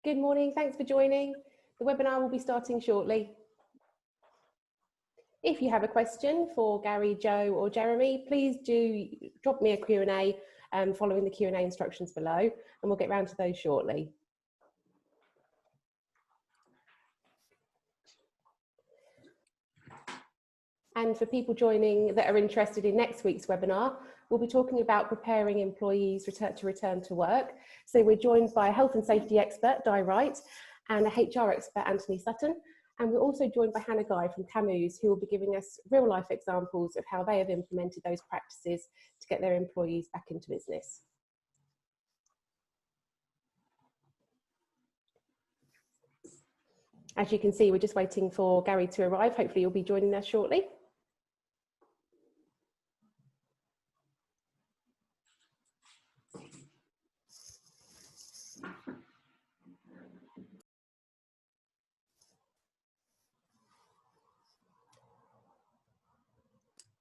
Good morning, thanks for joining. The webinar will be starting shortly. If you have a question for Gary, Joe or Jeremy, please do drop me a Q&A following the Q&A instructions below, and we'll get round to those shortly. And for people joining that are interested in next week's webinar, we'll be talking about preparing employees to return to work. So we're joined by a health and safety expert, Di Wright, and a HR expert, Anthony Sutton. And we're also joined by Hannah Guy from Camus, who will be giving us real life examples of how they have implemented those practices to get their employees back into business. As you can see, we're just waiting for Gary to arrive. Hopefully you'll be joining us shortly.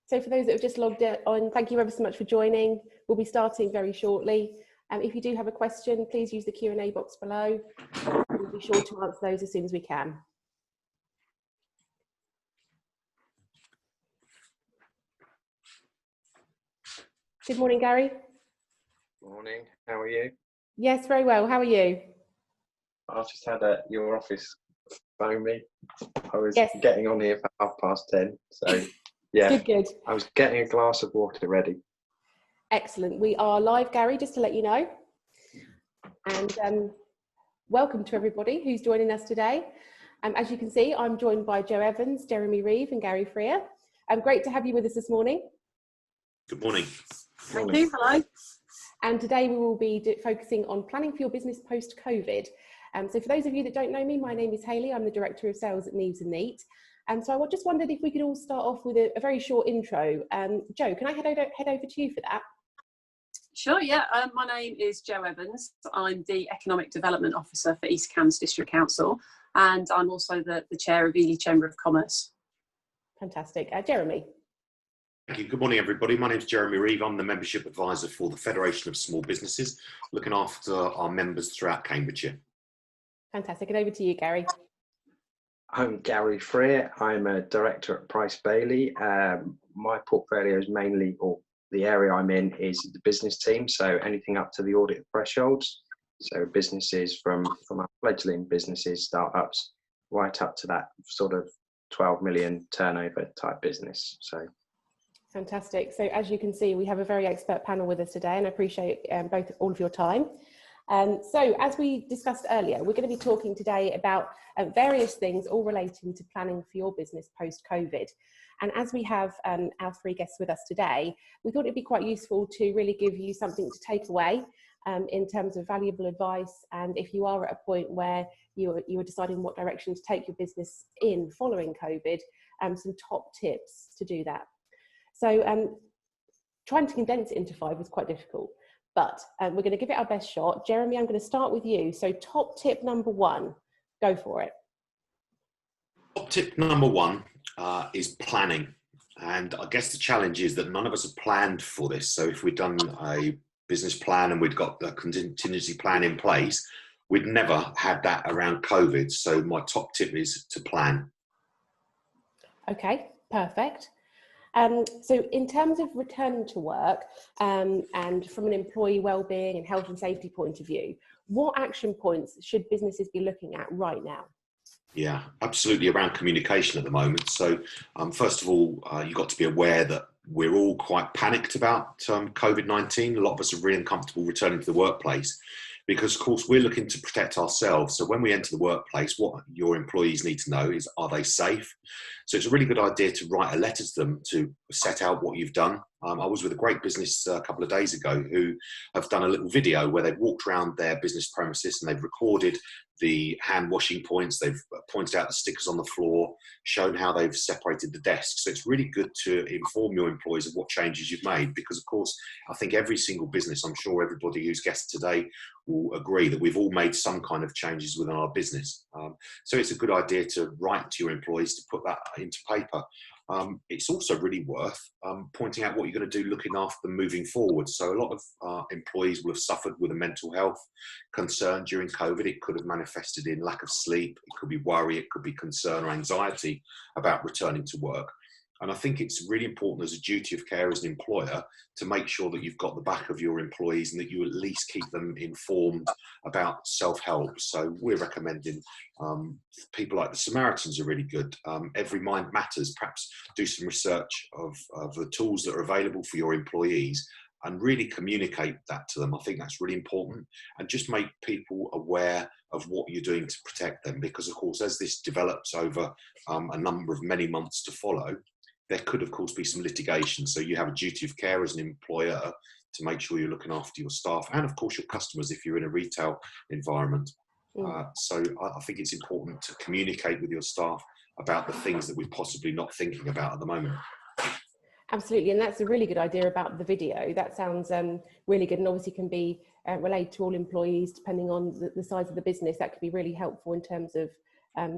So for those that have just logged on, thank you ever so much for joining. We'll be starting very shortly. If you do have a question, please use the Q&A box below. We'll be sure to answer those as soon as we can. Good morning, Gary. Morning, how are you? Yes, very well. How are you? I've just had your office phone me. I was Yes. getting on here for 10:30, so yeah, Good. I was getting a glass of water ready. Excellent. We are live, Gary, just to let you know. And welcome to everybody who's joining us today. As you can see, I'm joined by Joe Evans, Jeremy Reeve and Gary Freer. Great to have you with us this morning. Good morning. Thank you. Hello. And today we will be focusing on planning for your business post-COVID. So for those of you that don't know me, my name is Hayley. I'm the Director of Sales at Neves & Neat. And so I just wondered if we could all start off with a very short intro. Joe, can I head over to you for that? Sure, yeah. My name is Joe Evans. I'm the Economic Development Officer for East Cambs District Council, and I'm also the Chair of Ely Chamber of Commerce. Fantastic. Jeremy. Thank you. Good morning, everybody. My name is Jeremy Reeve. I'm the Membership Advisor for the Federation of Small Businesses, looking after our members throughout Cambridgeshire. Fantastic. And over to you, Gary. I'm Gary Freer. I'm a Director at Price Bailey. My portfolio is mainly, or the area I'm in is the business team, so anything up to the audit thresholds. So businesses from our fledgling businesses, startups, right up to that sort of 12 million turnover type business. So. Fantastic. So as you can see, we have a very expert panel with us today, and I appreciate all of your time. So as we discussed earlier, we're going to be talking today about various things all relating to planning for your business post-COVID. And as we have our three guests with us today, we thought it'd be quite useful to really give you something to take away in terms of valuable advice. And if you are at a point where you are deciding what direction to take your business in following COVID, some top tips to do that. So trying to condense it into 5 was quite difficult, but we're going to give it our best shot. Jeremy, I'm going to start with you. So top tip number 1, go for it. Top tip number 1 is planning. And I guess the challenge is that none of us have planned for this. So if we'd done a business plan and we'd got a contingency plan in place, we'd never had that around COVID. So my top tip is to plan. Okay, perfect. So in terms of return to work and from an employee wellbeing and health and safety point of view, what action points should businesses be looking at right now? Yeah, absolutely, around communication at the moment. So first of all, you've got to be aware that we're all quite panicked about COVID-19. A lot of us are really uncomfortable returning to the workplace because, of course, we're looking to protect ourselves. So when we enter the workplace, what your employees need to know is, are they safe? So it's a really good idea to write a letter to them to set out what you've done. I was with a great business a couple of days ago who have done a little video where they've walked around their business premises and they've recorded the hand washing points, they've pointed out the stickers on the floor, shown how they've separated the desks. So it's really good to inform your employees of what changes you've made because, of course, I think every single business, I'm sure everybody who's guest today will agree that we've all made some kind of changes within our business. So it's a good idea to write to your employees to put that into paper. it's also really worth pointing out what you're going to do looking after them moving forward. So a lot of employees will have suffered with a mental health concern during COVID. It could have manifested in lack of sleep, it could be worry, it could be concern or anxiety about returning to work. And I think it's really important as a duty of care as an employer to make sure that you've got the back of your employees and that you at least keep them informed about self-help. So we're recommending people like the Samaritans are really good. Every Mind Matters, perhaps do some research of the tools that are available for your employees and really communicate that to them. I think that's really important, and just make people aware of what you're doing to protect them, because of course as this develops over a number of many months to follow, there could, of course, be some litigation. So you have a duty of care as an employer to make sure you're looking after your staff and, of course, your customers if you're in a retail environment. So I think it's important to communicate with your staff about the things that we're possibly not thinking about at the moment. Absolutely, and that's a really good idea about the video. That sounds really good, and obviously can be relayed to all employees depending on the size of the business. That could be really helpful in terms of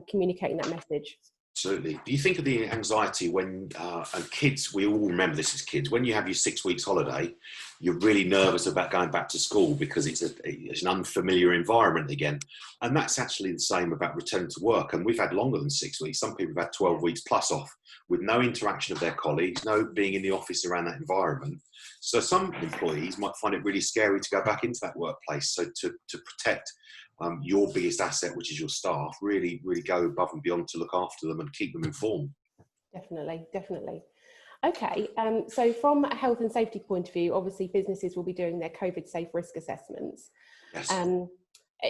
communicating that message. Absolutely. Do you think of the anxiety when, and kids, we all remember this as kids, when you have your 6 weeks holiday, you're really nervous about going back to school because it's an unfamiliar environment again. And that's actually the same about return to work. And we've had longer than 6 weeks. Some people have had 12 weeks plus off with no interaction of their colleagues, no being in the office around that environment. So some employees might find it really scary to go back into that workplace. So to protect your biggest asset, which is your staff, really go above and beyond to look after them and keep them informed. Definitely. Okay, so from a health and safety point of view, obviously businesses will be doing their COVID safe risk assessments. Yes.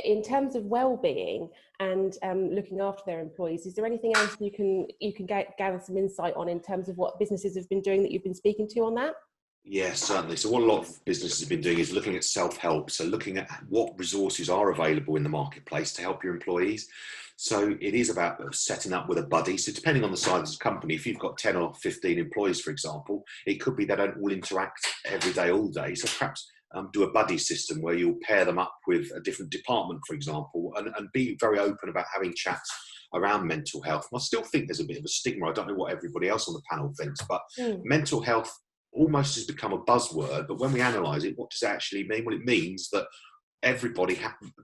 In terms of well-being and looking after their employees, is there anything else you can gather some insight on in terms of what businesses have been doing that you've been speaking to on that? Yes, certainly. So what a lot of businesses have been doing is looking at self-help. So looking at what resources are available in the marketplace to help your employees. So it is about setting up with a buddy. So depending on the size of the company, if you've got 10 or 15 employees, for example, it could be they don't all interact every day, all day. So perhaps do a buddy system where you'll pair them up with a different department, for example, and be very open about having chats around mental health. And I still think there's a bit of a stigma. I don't know what everybody else on the panel thinks, but mental health almost has become a buzzword, but when we analyse it, what does it actually mean? Well, it means that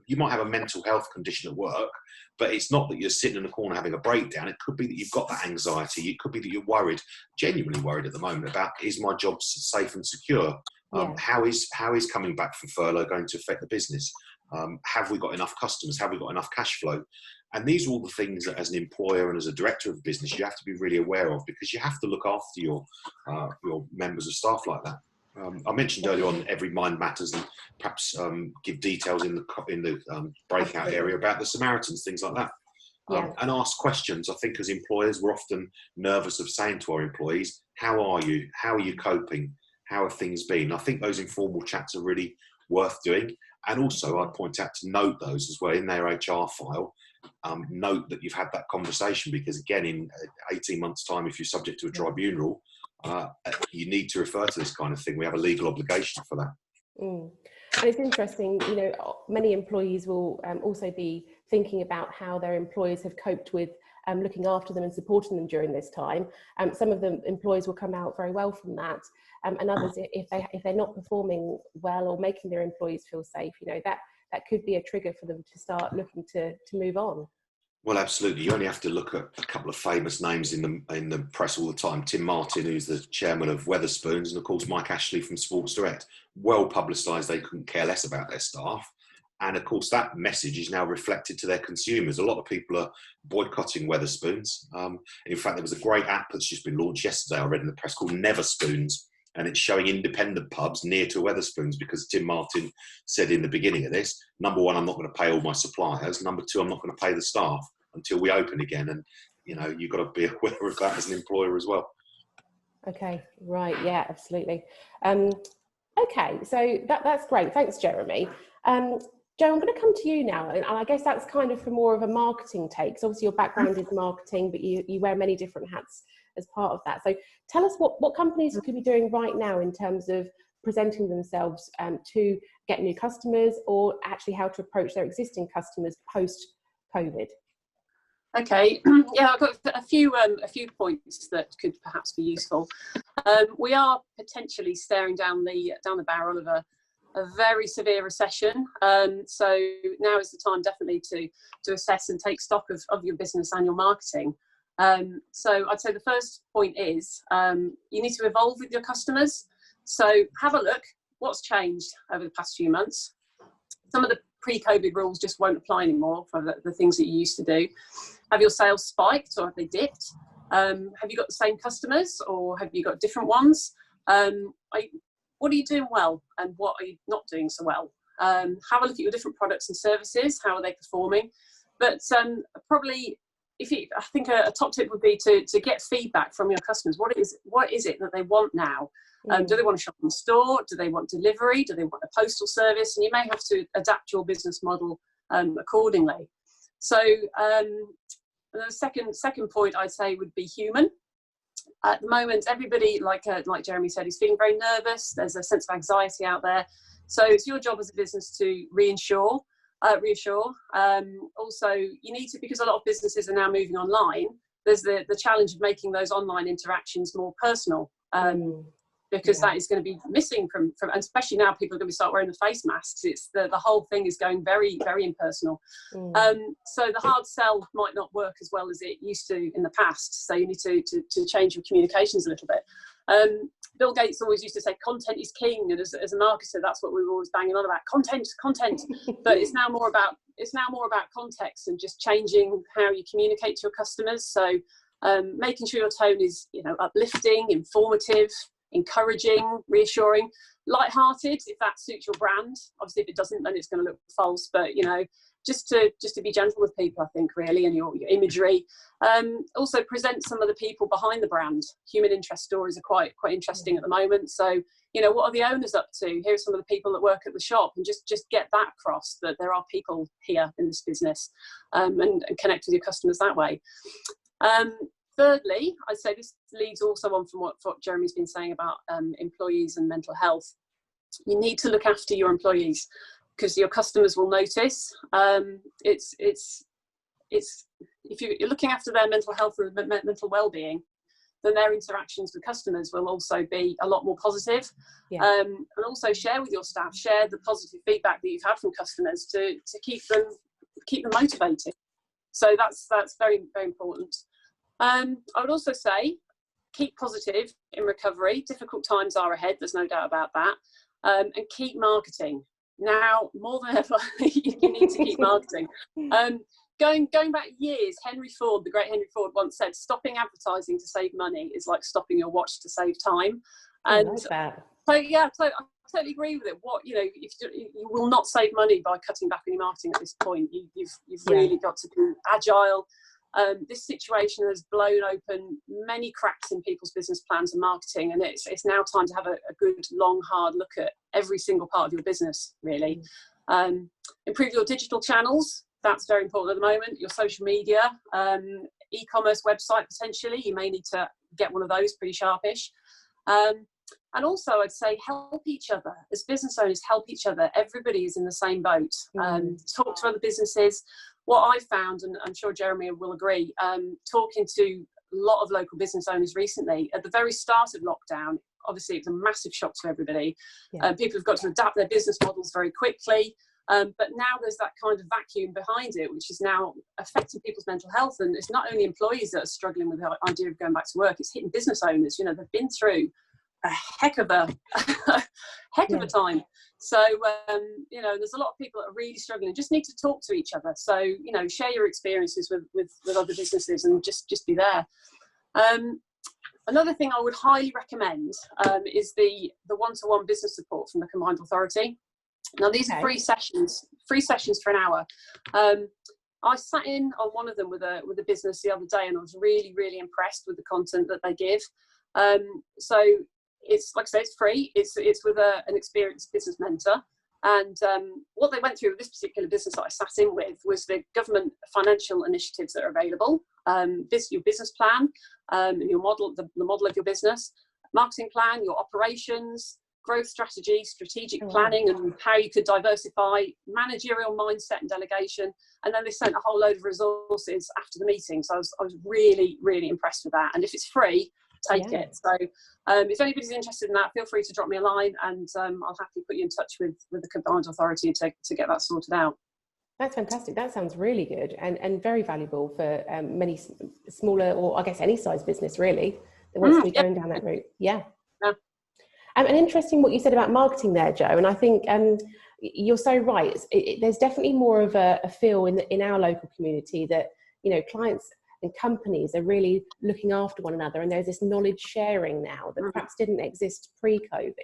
you might have a mental health condition at work, but it's not that you're sitting in a corner having a breakdown. It could be that you've got that anxiety. It could be that you're worried, genuinely worried at the moment about, is my job safe and secure? How is coming back from furlough going to affect the business? Have we got enough customers? Have we got enough cash flow? And these are all the things that as an employer and as a director of a business, you have to be really aware of, because you have to look after your members of staff like that. I mentioned earlier on Every Mind Matters, and perhaps give details in the breakout area about the Samaritans, things like that. And ask questions. I think as employers, we're often nervous of saying to our employees, how are you? How are you coping? How have things been? I think those informal chats are really worth doing. And also I'd point out to note those as well in their HR file. Note that you've had that conversation, because again, in 18 months' time, if you're subject to a tribunal, you need to refer to this kind of thing. We have a legal obligation for that. And it's interesting, many employees will also be thinking about how their employers have coped with looking after them and supporting them during this time. Some of the employees will come out very well from that, and others, if they're not performing well or making their employees feel safe, that could be a trigger for them to start looking to move on. Well, absolutely. You only have to look at a couple of famous names in the press all the time. Tim Martin, who's the chairman of Wetherspoons, and of course Mike Ashley from Sports Direct. Well publicised, they couldn't care less about their staff. And of course that message is now reflected to their consumers. A lot of people are boycotting Wetherspoons. In fact, there was a great app that's just been launched yesterday, I read in the press, called Never Spoons. And it's showing independent pubs near to Wetherspoons, because Tim Martin said in the beginning of this, number one, I'm not going to pay all my suppliers. Number two, I'm not going to pay the staff until we open again. And, you've got to be aware of that as an employer as well. Okay, right. Yeah, absolutely. Okay, so that's great. Thanks, Jeremy. Joe, I'm going to come to you now, and I guess that's kind of for more of a marketing take. So obviously your background is marketing, but you wear many different hats as part of that. So tell us what companies could be doing right now in terms of presenting themselves to get new customers, or actually how to approach their existing customers post-COVID. Okay, yeah, I've got a few points that could perhaps be useful. We are potentially staring down the barrel of a very severe recession. So now is the time definitely to assess and take stock of your business and your marketing. So I'd say the first point is you need to evolve with your customers. So have a look, what's changed over the past few months. Some of the pre-COVID rules just won't apply anymore for the things that you used to do. Have your sales spiked or have they dipped? Have you got the same customers or have you got different ones? What are you doing well and what are you not doing so well? Have a look at your different products and services. How are they performing? But probably, I think a top tip would be to get feedback from your customers. What is it that they want now? Do they want to shop in store? Do they want delivery? Do they want a postal service? And you may have to adapt your business model accordingly. So the second point I'd say would be human. At the moment, everybody, like Jeremy said, is feeling very nervous. There's a sense of anxiety out there. So it's your job as a business to reassure. Also, you need to, because a lot of businesses are now moving online, there's the challenge of making those online interactions more personal. Because that is going to be missing from, and especially now people are going to start wearing the face masks. It's the whole thing is going very, very impersonal. So the hard sell might not work as well as it used to in the past. So you need to change your communications a little bit. Bill Gates always used to say content is king, and as a marketer, that's what we were always banging on about, content. But it's now more about context and just changing how you communicate to your customers. So making sure your tone is uplifting, informative, encouraging, reassuring, light-hearted if that suits your brand. Obviously if it doesn't, then it's going to look false, but just to be gentle with people, I think, really, and your imagery. Also present some of the people behind the brand. Human interest stories are quite interesting at the moment. So what are the owners up to? Here are some of the people that work at the shop, and just get that across, that there are people here in this business, and connect with your customers that way. Thirdly, I'd say this leads also on from what Jeremy's been saying about employees and mental health. You need to look after your employees because your customers will notice. It's if you're looking after their mental health and mental well-being, then their interactions with customers will also be a lot more positive. And also share with your staff, share the positive feedback that you've had from customers to keep them motivated. So that's very, very important. I would also say keep positive in recovery. Difficult times are ahead, there's no doubt about that. And keep marketing. Now, more than ever, you need to keep marketing. Going back years, the great Henry Ford once said, stopping advertising to save money is like stopping your watch to save time. And I totally agree with it. You will not save money by cutting back on your marketing at this point. You've really got to be agile. This situation has blown open many cracks in people's business plans and marketing, and it's now time to have a good, long, hard look at every single part of your business, really. Improve your digital channels. That's very important at the moment. Your social media, e-commerce website, potentially. You may need to get one of those pretty sharpish. And also, I'd say help each other. As business owners, help each other. Everybody is in the same boat. Talk to other businesses. What I found, and I'm sure Jeremy will agree, talking to a lot of local business owners recently, at the very start of lockdown, obviously it was a massive shock to everybody. People have got to adapt their business models very quickly. But now there's that kind of vacuum behind it, which is now affecting people's mental health. And it's not only employees that are struggling with the idea of going back to work, it's hitting business owners. They've been through a heck of a time. So, there's a lot of people that are really struggling, just need to talk to each other. So, share your experiences with other businesses and just be there. Another thing I would highly recommend is the one-to-one business support from the Combined Authority. Now, these are free sessions for an hour. I sat in on one of them with a business the other day, and I was really, really impressed with the content that they give. So it's, like I say, it's free. It's with an experienced business mentor. And what they went through with this particular business that I sat in with was the government financial initiatives that are available, your business plan, your model, the model of your business, marketing plan, your operations, growth strategy, strategic planning, and how you could diversify, managerial mindset and delegation. And then they sent a whole load of resources after the meeting. So I was really, really impressed with that. And if it's free, take it. So if anybody's interested in that, feel free to drop me a line, and I'll happily put you in touch with the Combined Authority to get that sorted out. That's fantastic. That sounds really good and very valuable for many smaller, or I guess any size business really that wants to be going down that route. Yeah. And interesting what you said about marketing there, Joe. And I think you're so right. There's definitely more of a feel in our local community that, you know, clients and companies are really looking after one another, and there's this knowledge sharing now that perhaps didn't exist pre-COVID.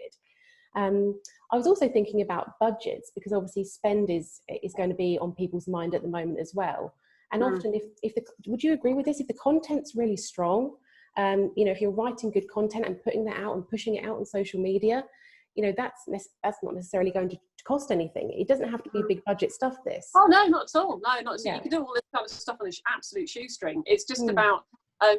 I was also thinking about budgets, because obviously spend is going to be on people's mind at the moment as well. And often, would you agree with this? If the content's really strong, you know, if you're writing good content and putting that out and pushing it out on social media, you know, that's not necessarily going to cost anything. It doesn't have to be big budget stuff, this. Oh, no, not at all. No, not at all. You can do all this kind of stuff on this absolute shoestring. It's just about,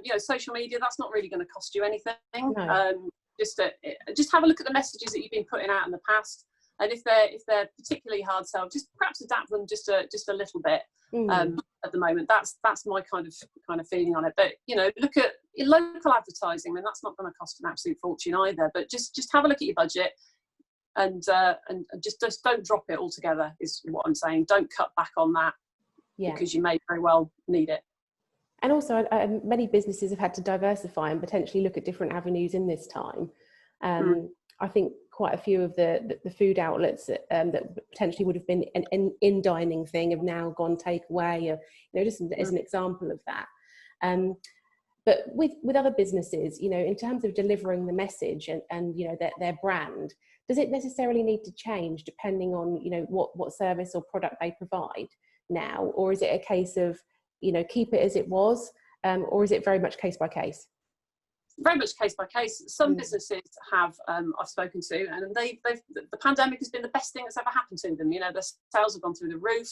you know, social media. That's not really going to cost you anything. No. Just have a look at the messages that you've been putting out in the past, and if they're particularly hard sell, just perhaps adapt them just a little bit. At the moment, that's my kind of feeling on it. But you know, look at local advertising. I mean, that's not going to cost an absolute fortune either. But just have a look at your budget, and just don't drop it altogether. Is what I'm saying. Don't cut back on that, because you may very well need it. And also, many businesses have had to diversify and potentially look at different avenues in this time. I think quite a few of the food outlets that potentially would have been an in-dining thing have now gone takeaway, you know, just as an example of that. But with other businesses, you know, in terms of delivering the message and you know, their brand, does it necessarily need to change depending on, you know, what service or product they provide now? Or is it a case of, you know, keep it as it was, or is it very much case by case? Very much case by case. Some businesses have I've spoken to, and the pandemic has been the best thing that's ever happened to them. You know, their sales have gone through the roof.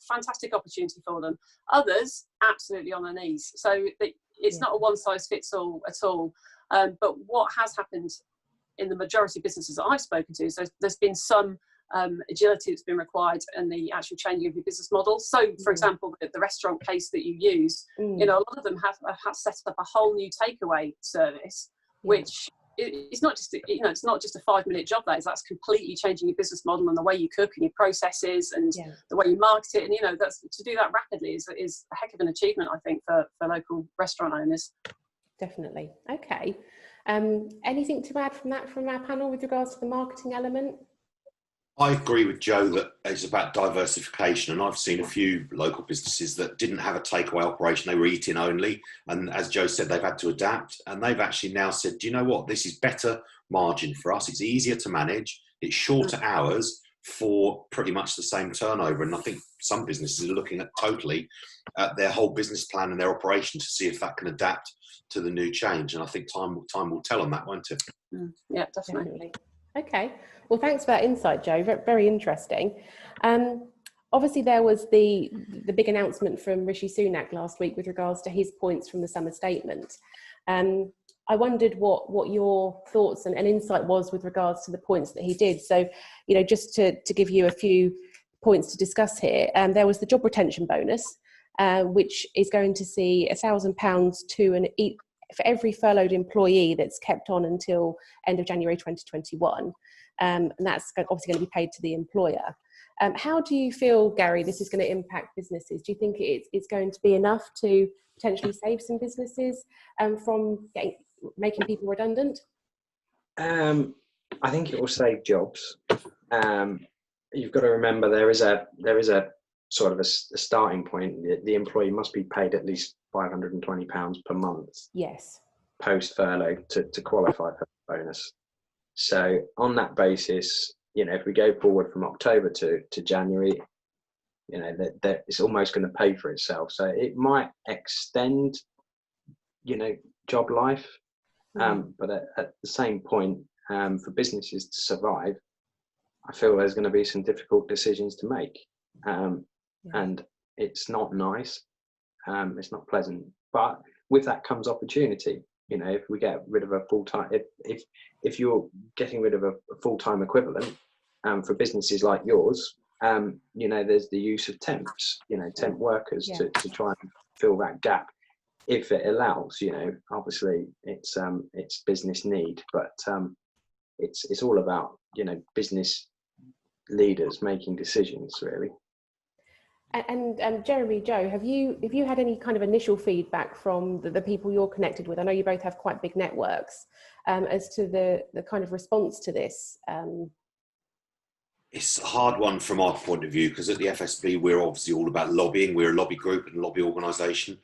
Fantastic opportunity for them. Others absolutely on their knees. So it's not a one size fits all at all. But what has happened in the majority of businesses that I've spoken to, so there's been some agility that's been required in the actual changing of your business model. So, for example, the restaurant case that you use, you know, a lot of them have set up a whole new takeaway service, which it's not just, you know, it's not just a 5-minute job. That's completely changing your business model and the way you cook and your processes and the way you market it. And you know, to do that rapidly is a heck of an achievement, I think, for local restaurant owners. Definitely. Okay. Anything to add from our panel with regards to the marketing element? I agree with Joe that it's about diversification, and I've seen a few local businesses that didn't have a takeaway operation, they were eating only, and as Joe said, they've had to adapt, and they've actually now said, do you know what, this is better margin for us, it's easier to manage, it's shorter hours for pretty much the same turnover. And I think some businesses are looking at totally at their whole business plan and their operation to see if that can adapt to the new change, and I think time will tell on that, won't it? Yeah, definitely. Okay, well, thanks for that insight, Joe. Very interesting. Obviously, there was the big announcement from Rishi Sunak last week with regards to his points from the summer statement. I wondered what your thoughts and insight was with regards to the points that he did. So, you know, just to give you a few points to discuss here, there was the job retention bonus, which is going to see £1,000 for every furloughed employee that's kept on until end of January 2021. And that's obviously going to be paid to the employer. How do you feel, Gary, this is going to impact businesses? Do you think it's going to be enough to potentially save some businesses from making people redundant? I think it will save jobs. You've got to remember there is a sort of a starting point. The employee must be paid at least £520 per month. Yes. Post furlough to qualify for the bonus. So on that basis, you know, if we go forward from October to January, you know, that it's almost going to pay for itself. So it might extend, you know, job life, but at the same point, for businesses to survive, I feel there's going to be some difficult decisions to make, and it's not nice, it's not pleasant. But with that comes opportunity. You know, if we get rid of a full-time, if you're getting rid of a full-time equivalent, for businesses like yours, you know, there's the use of temps, you know, temp workers to try and fill that gap, if it allows. You know, obviously it's business need, but it's all about, you know, business leaders making decisions, really. And Jeremy, Joe, have you had any kind of initial feedback from the people you're connected with? I know you both have quite big networks, as to the kind of response to this. It's a hard one from our point of view, because at the FSB, we're obviously all about lobbying. We're a lobby group and a lobby organisation.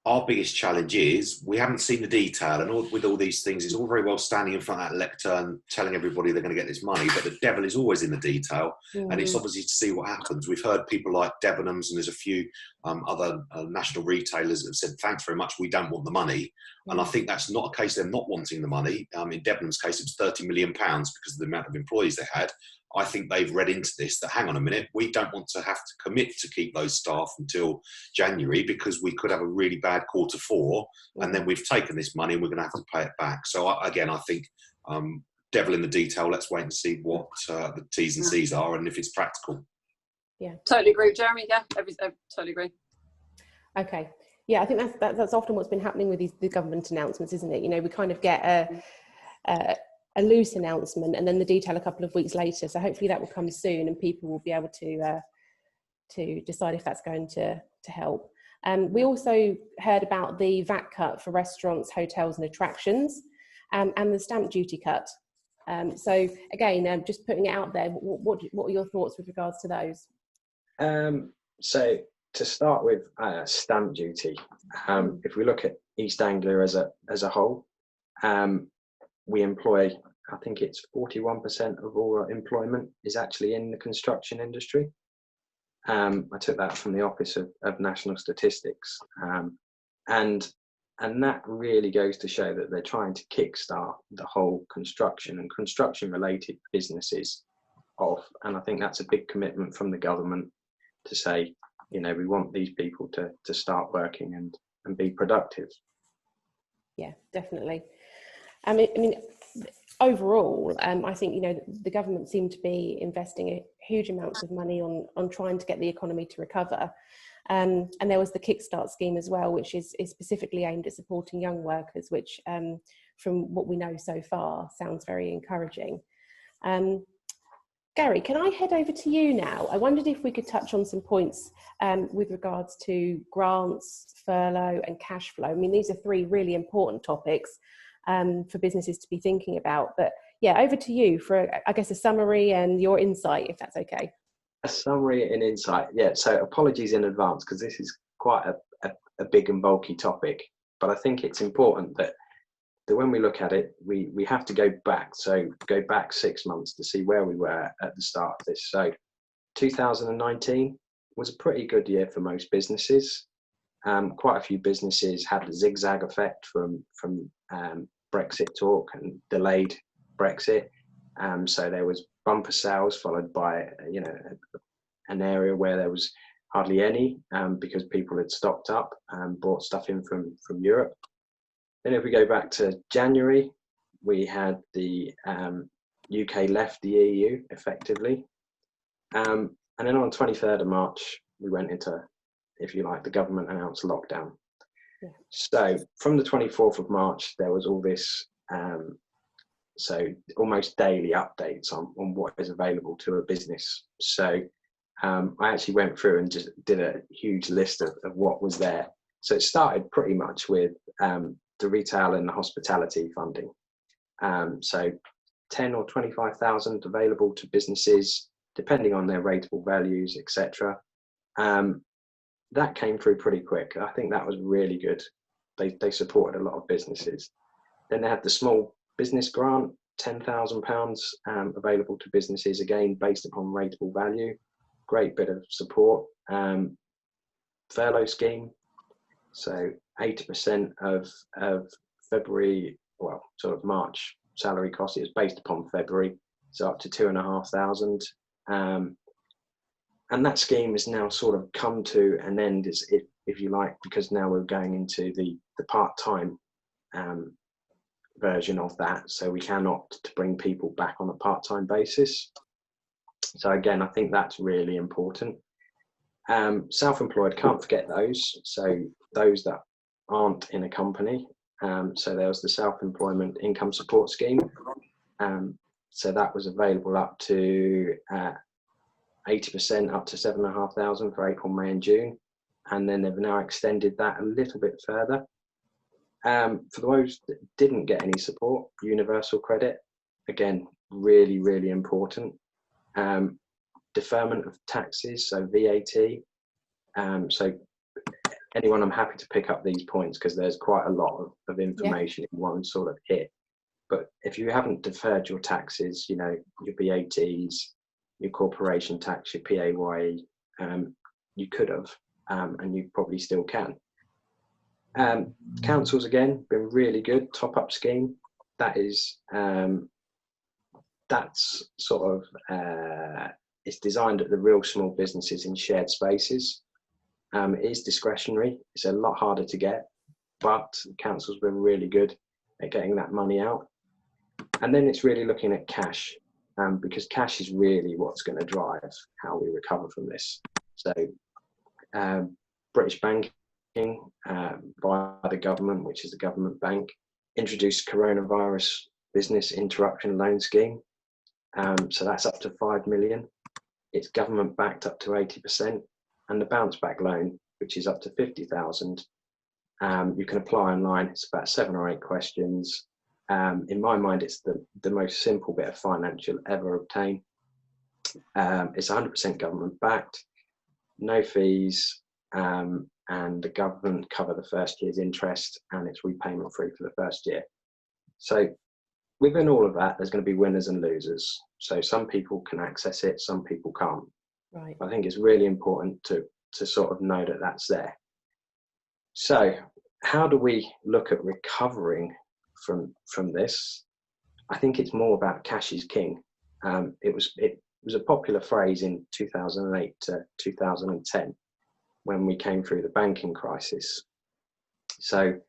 Our biggest challenge is we haven't seen the detail, and with all these things, it's all very well standing in front of that lectern telling everybody they're going to get this money, but the devil is always in the detail, and it's obviously to see what happens. We've heard people like Debenhams, and there's a few other national retailers that have said, thanks very much, we don't want the money. And I think that's not a case of them not wanting the money. In Debenhams' case, it was £30 million because of the amount of employees they had. I think they've read into this that, hang on a minute, we don't want to have to commit to keep those staff until January, because we could have a really bad Q4, and then we've taken this money and we're going to have to pay it back. So I think devil in the detail. Let's wait and see what the T's and C's are, and if it's practical. Yeah, totally agree with Jeremy. Yeah, totally agree. Okay. Yeah, I think that's often what's been happening with the government announcements, isn't it? You know, we kind of get a loose announcement and then the detail a couple of weeks later. So hopefully that will come soon, and people will be able to decide if that's going to help. We also heard about the VAT cut for restaurants, hotels and attractions, and the stamp duty cut. So again, just putting it out there, what are your thoughts with regards to those? So to start with, stamp duty. If we look at East Anglia as a whole, we employ, I think it's 41% of all our employment is actually in the construction industry. I took that from the Office of National Statistics, and that really goes to show that they're trying to kickstart the whole construction and construction related businesses off. And I think that's a big commitment from the government to say, you know, we want these people to start working and be productive. Yeah, definitely. I mean, overall, I think, you know, the government seemed to be investing huge amounts of money on trying to get the economy to recover. And there was the Kickstart scheme as well, which is specifically aimed at supporting young workers, which from what we know so far sounds very encouraging. Gary, can I head over to you now? I wondered if we could touch on some points with regards to grants, furlough and cash flow. I mean, these are three really important topics for businesses to be thinking about. But yeah, over to you for, I guess, a summary and your insight, if that's okay. A summary and insight, yeah. So apologies in advance, because this is quite a big and bulky topic. But I think it's important that when we look at it, we have to go back. So go back 6 months to see where we were at the start of this. So 2019 was a pretty good year for most businesses. Quite a few businesses had the zigzag effect from Brexit talk and delayed Brexit. So there was bumper sales followed by, you know, an area where there was hardly any, because people had stocked up and brought stuff in from Europe. Then if we go back to January, we had the UK left the EU effectively. And then on the 23rd of March, we went into, if you like, the government announced lockdown. Yeah. So from the 24th of March, there was all this, so almost daily updates on what is available to a business. So I actually went through and just did a huge list of what was there. So it started pretty much with the retail and the hospitality funding. So 10 or 25,000 available to businesses, depending on their rateable values, etc. That came through pretty quick. I think that was really good. They supported a lot of businesses. Then they had the small business grant, £10,000 available to businesses, again based upon rateable value. Great bit of support. Furlough scheme, so 80% of February, well, sort of March salary cost is based upon February, so up to 2,500. And that scheme has now sort of come to an end, if you like, because now we're going into the part-time version of that, so we can opt to bring people back on a part-time basis. So again, I think that's really important. Self-employed, can't forget those. So those that aren't in a company. So there was the self-employment income support scheme. So that was available up to 80% up to 7,500 for April, May and June. And then they've now extended that a little bit further. For those that didn't get any support, universal credit, again, really, really important. Deferment of taxes, so VAT. So anyone, I'm happy to pick up these points because there's quite a lot of information in one sort of hit. But if you haven't deferred your taxes, you know, your VATs, your corporation tax, your PAYE, you could have, and you probably still can. Councils, again, been really good. Top-up scheme, that is, that's sort of, it's designed at the real small businesses in shared spaces. It is discretionary. It's a lot harder to get, but the council's been really good at getting that money out. And then it's really looking at cash, because cash is really what's going to drive how we recover from this. So British banking by the government, which is the government bank, introduced coronavirus business interruption loan scheme. So that's up to 5 million. It's government backed up to 80%, and the bounce back loan, which is up to 50,000. You can apply online. It's about 7 or 8 questions. In my mind, it's the most simple bit of financial ever obtained. It's 100% government backed, no fees, and the government cover the first year's interest, and it's repayment free for the first year. So within all of that, there's going to be winners and losers. So some people can access it, some people can't. Right. I think it's really important to sort of know that that's there. So how do we look at recovering from this? I think it's more about cash is king. It was a popular phrase in 2008 to 2010 when we came through the banking crisis. So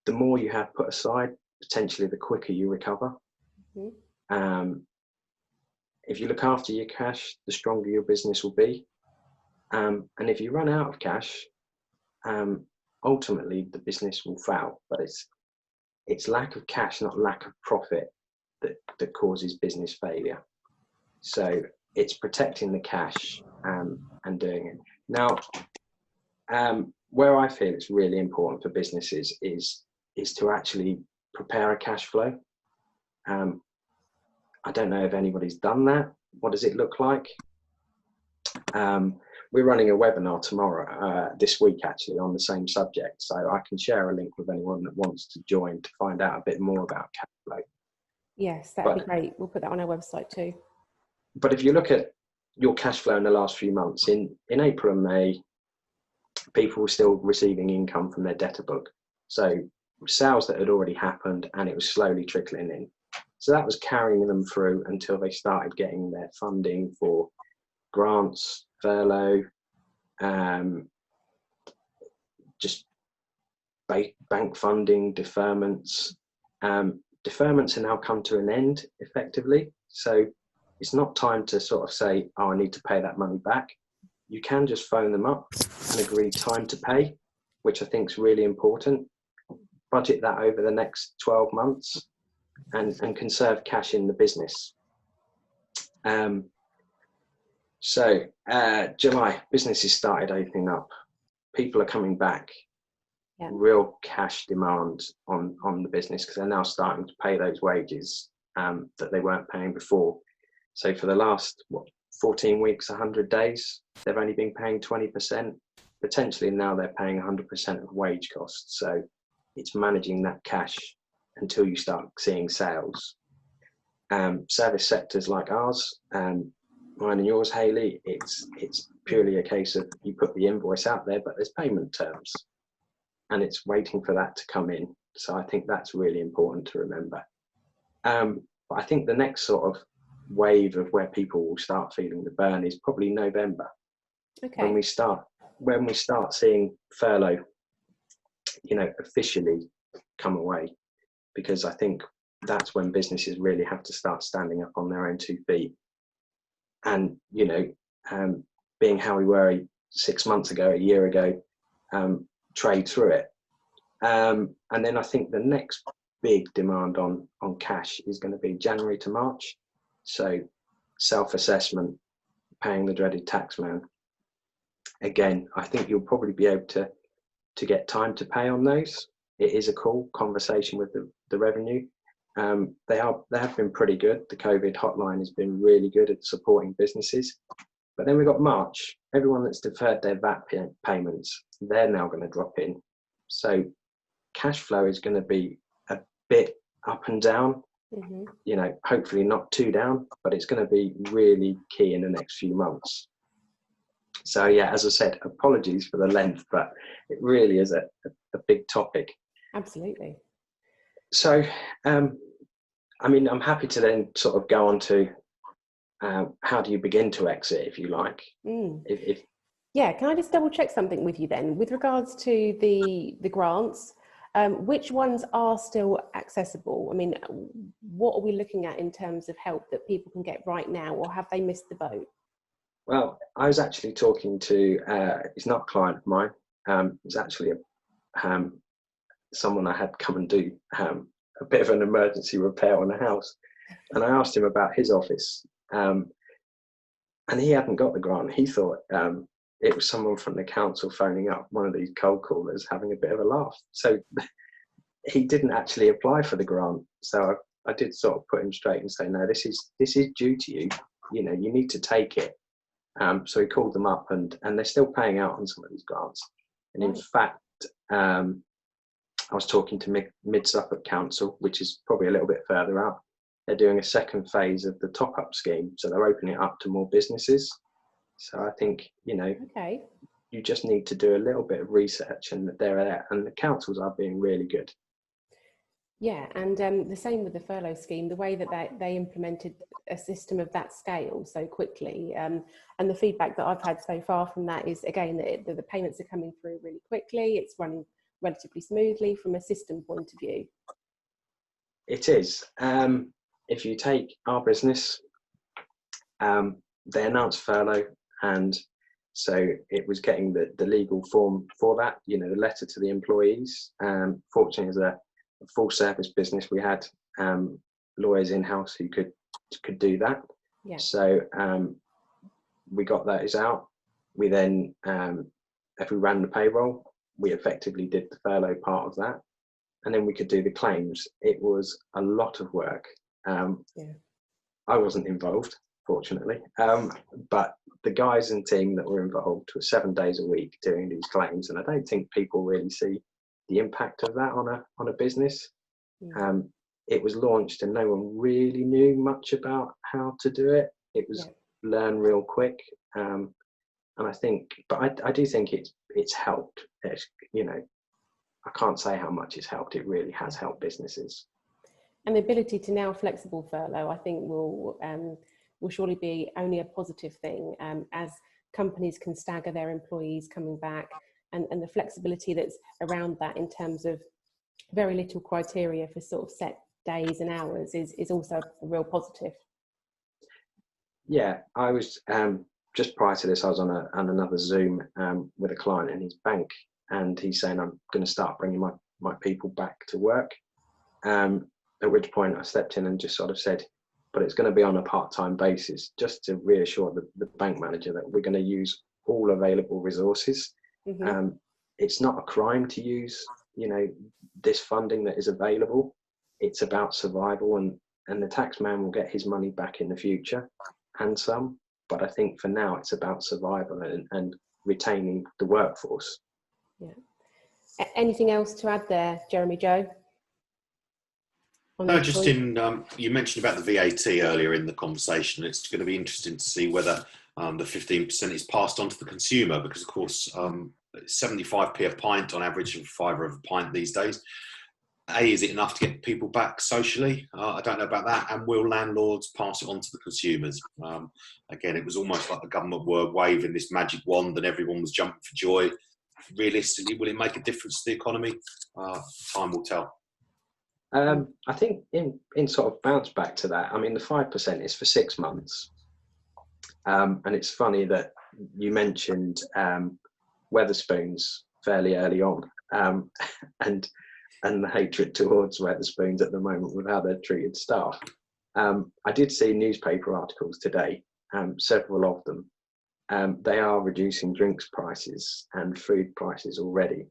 the more you have put aside, potentially the quicker you recover. Mm-hmm. If you look after your cash, the stronger your business will be. And if you run out of cash, ultimately the business will fail. But it's lack of cash, not lack of profit, that causes business failure. So it's protecting the cash and doing it. Now, where I feel it's really important for businesses is to actually prepare a cash flow. I don't know if anybody's done that. What does it look like? We're running a webinar tomorrow, this week actually, on the same subject. So I can share a link with anyone that wants to join to find out a bit more about cash flow. Yes, that'd be great. We'll put that on our website too. But if you look at your cash flow in the last few months, in April and May, people were still receiving income from their debtor book. So sales that had already happened, and it was slowly trickling in. So that was carrying them through until they started getting their funding for grants, furlough, just bank funding, deferments. Deferments have now come to an end effectively. So it's not time to sort of say, oh, I need to pay that money back. You can just phone them up and agree time to pay, which I think is really important. Budget that over the next 12 months and conserve cash in the business. July, businesses started opening up. People are coming back. Yeah. Real cash demand on the business because they're now starting to pay those wages that they weren't paying before. So for the last 14 weeks, 100 days, they've only been paying 20%. Potentially now they're paying 100% of wage costs. So it's managing that cash until you start seeing sales. Service sectors like ours, mine and yours, Hayley, it's purely a case of you put the invoice out there, but there's payment terms and it's waiting for that to come in. So I think that's really important to remember. But I think the next sort of wave of where people will start feeling the burn is probably November. Okay. When we start seeing furlough, officially come away, because I think that's when businesses really have to start standing up on their own 2 feet. And, you know, being how we were 6 months ago, a year ago, trade through it. And then I think the next big demand on cash is going to be January to March. So self-assessment, paying the dreaded tax man. Again, I think you'll probably be able to get time to pay on those. It is a cool conversation with the revenue. They have been pretty good. The COVID hotline has been really good at supporting businesses. But then we've got March. Everyone that's deferred their VAT payments, they're now going to drop in. So cash flow is going to be a bit up and down. Mm-hmm. You know, hopefully not too down, but it's going to be really key in the next few months. So yeah, as I said, apologies for the length, but it really is a big topic. Absolutely. So, I mean, I'm happy to then sort of go on to how do you begin to exit, if you like. If Yeah, can I just double check something with you then? With regards to the grants, which ones are still accessible? I mean, what are we looking at in terms of help that people can get right now, or have they missed the boat? Well, I was actually talking to, it's not a client of mine, it's actually someone I had come and do a bit of an emergency repair on a house. And I asked him about his office, and he hadn't got the grant. He thought it was someone from the council phoning up, one of these cold callers, having a bit of a laugh. So he didn't actually apply for the grant. So I did sort of put him straight and say, no, this is due to you. You know, you need to take it. So he called them up, and they're still paying out on some of these grants. And in fact, I was talking to Mid Suffolk Council, which is probably a little bit further out. They're doing a second phase of the top-up scheme, so they're opening it up to more businesses. So I think, you know, you just need to do a little bit of research, and they're there, and the councils are being really good. Yeah, and the same with the furlough scheme, the way that they implemented a system of that scale so quickly, and the feedback that I've had so far from that is, again, that the payments are coming through really quickly, it's running relatively smoothly from a system point of view. It is. If you take our business, they announced furlough, and so it was getting the legal form for that, you know, the letter to the employees. Fortunately, as a full service business, we had lawyers in-house who could do that. Yeah. So we got those out. We then, if we ran the payroll, we effectively did the furlough part of that, and then we could do the claims. It was a lot of work. I wasn't involved, fortunately, but the guys and team that were involved were 7 days a week doing these claims, and I don't think people really see the impact of that on a business. It was launched and no one really knew much about how to do it. It was learn real quick, and I think, but I do think it's helped. You know, I can't say how much it's helped. It really has helped businesses. And the ability to now flexible furlough, I think, will surely be only a positive thing, as companies can stagger their employees coming back, and the flexibility that's around that in terms of very little criteria for sort of set days and hours is also a real positive. Yeah, I was just prior to this, I was on another Zoom with a client in his bank, and he's saying, I'm going to start bringing my people back to work. At which point I stepped in and just sort of said, but it's going to be on a part-time basis, just to reassure the bank manager that we're going to use all available resources. Mm-hmm. It's not a crime to use, you know, this funding that is available. It's about survival, and the tax man will get his money back in the future, and some. But I think for now it's about survival and retaining the workforce. Yeah. Anything else to add there, Jeremy, Joe? No, just you mentioned about the VAT earlier in the conversation. It's going to be interesting to see whether the 15% is passed on to the consumer, because of course 75p a pint on average, and £5 a pint these days. Is it enough to get people back socially? I don't know about that. And will landlords pass it on to the consumers? Again, it was almost like the government were waving this magic wand and everyone was jumping for joy. Realistically, will it make a difference to the economy? Time will tell. I think in sort of bounce back to that, I mean, the 5% is for 6 months. And it's funny that you mentioned Wetherspoons fairly early on, and the hatred towards Wetherspoons at the moment with how they're treated staff. I did see newspaper articles today, several of them. They are reducing drinks prices and food prices already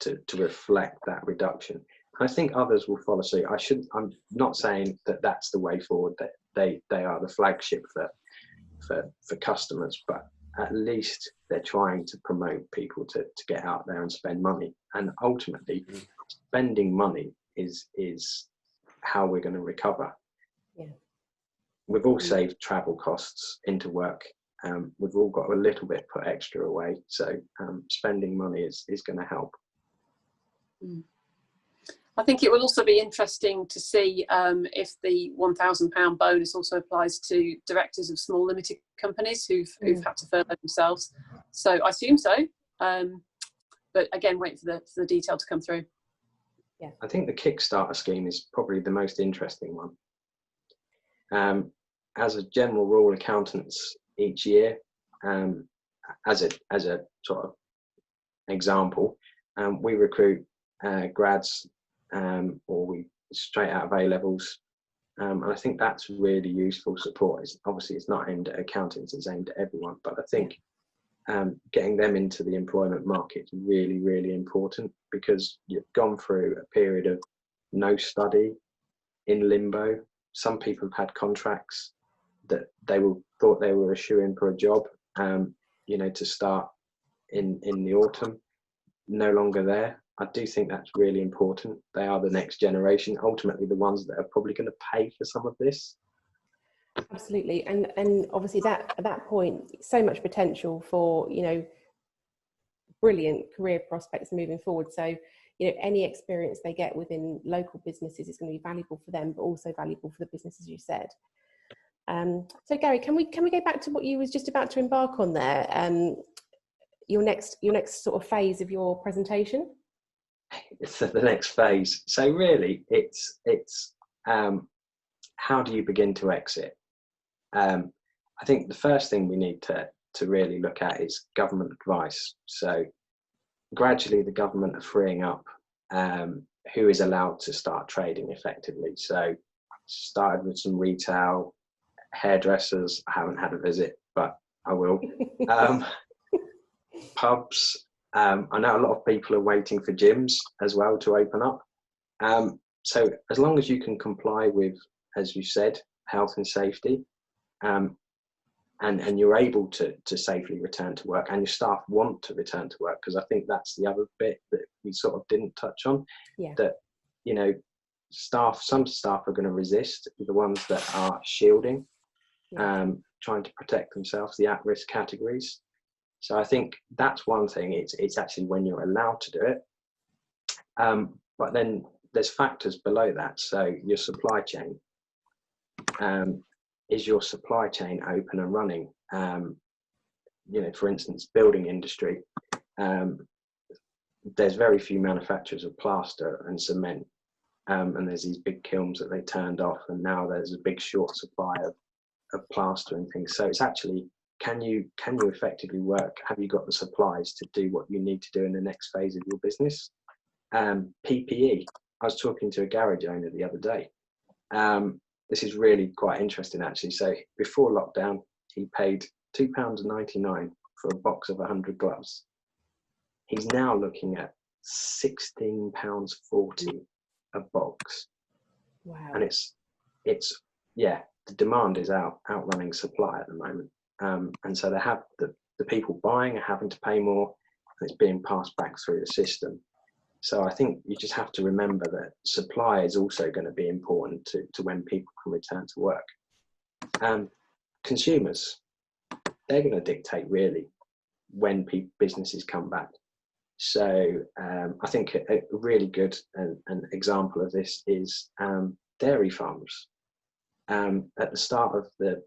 to reflect that reduction. I think others will follow suit. I'm not saying that that's the way forward, that they are the flagship for customers, but at least they're trying to promote people to get out there and spend money. And ultimately, spending money is how we're going to recover. Yeah. We've all saved travel costs into work. We've all got a little bit put extra away. So spending money is going to help. I think it will also be interesting to see if the £1,000 bonus also applies to directors of small limited companies who've had to furlough themselves. So I assume so, but again, wait for the detail to come through. Yeah, I think the Kickstarter scheme is probably the most interesting one. As a general rule, accountants each year, as a sort of example, we recruit grads. Or we straight out of A levels, and I think that's really useful support. Obviously it's not aimed at accountants, it's aimed at everyone, but I think getting them into the employment market is really, really important, because you've gone through a period of no study, in limbo. Some people have had contracts that thought they were a shoo-in for a job, to start in the autumn, no longer there. I do think that's really important. They are the next generation, ultimately the ones that are probably going to pay for some of this. Absolutely, and obviously at that point, so much potential for brilliant career prospects moving forward. So any experience they get within local businesses is going to be valuable for them, but also valuable for the business, as you said. So Gary, can we go back to what you was just about to embark on there? Your next sort of phase of your presentation. It's the next phase. So really, it's how do you begin to exit? I think the first thing we need to really look at is government advice. So gradually, the government are freeing up who is allowed to start trading effectively. So started with some retail, hairdressers. I haven't had a visit, but I will. Pubs. I know a lot of people are waiting for gyms as well to open up. So as long as you can comply with, as you said, health and safety, and you're able to safely return to work, and your staff want to return to work, because I think that's the other bit that we sort of didn't touch on. Yeah. That some staff are going to resist, the ones that are shielding, trying to protect themselves, the at-risk categories. So I think that's one thing. It's actually when you're allowed to do it. But then there's factors below that. So your supply chain. Is your supply chain open and running? For instance, building industry. There's very few manufacturers of plaster and cement. And there's these big kilns that they turned off, and now there's a big short supply of plaster and things. So it's actually, can you effectively work? Have you got the supplies to do what you need to do in the next phase of your business? PPE. I was talking to a garage owner the other day. This is really quite interesting, actually. So before lockdown, he paid £2.99 for a box of 100 gloves. He's now looking at £16.40 a box. Wow. And it's the demand is outrunning supply at the moment. And so they have the people buying are having to pay more, and it's being passed back through the system. So I think you just have to remember that supply is also going to be important to when people can return to work. Consumers, they're going to dictate really when businesses come back. So I think a really good an example of this is dairy farms. At the start of the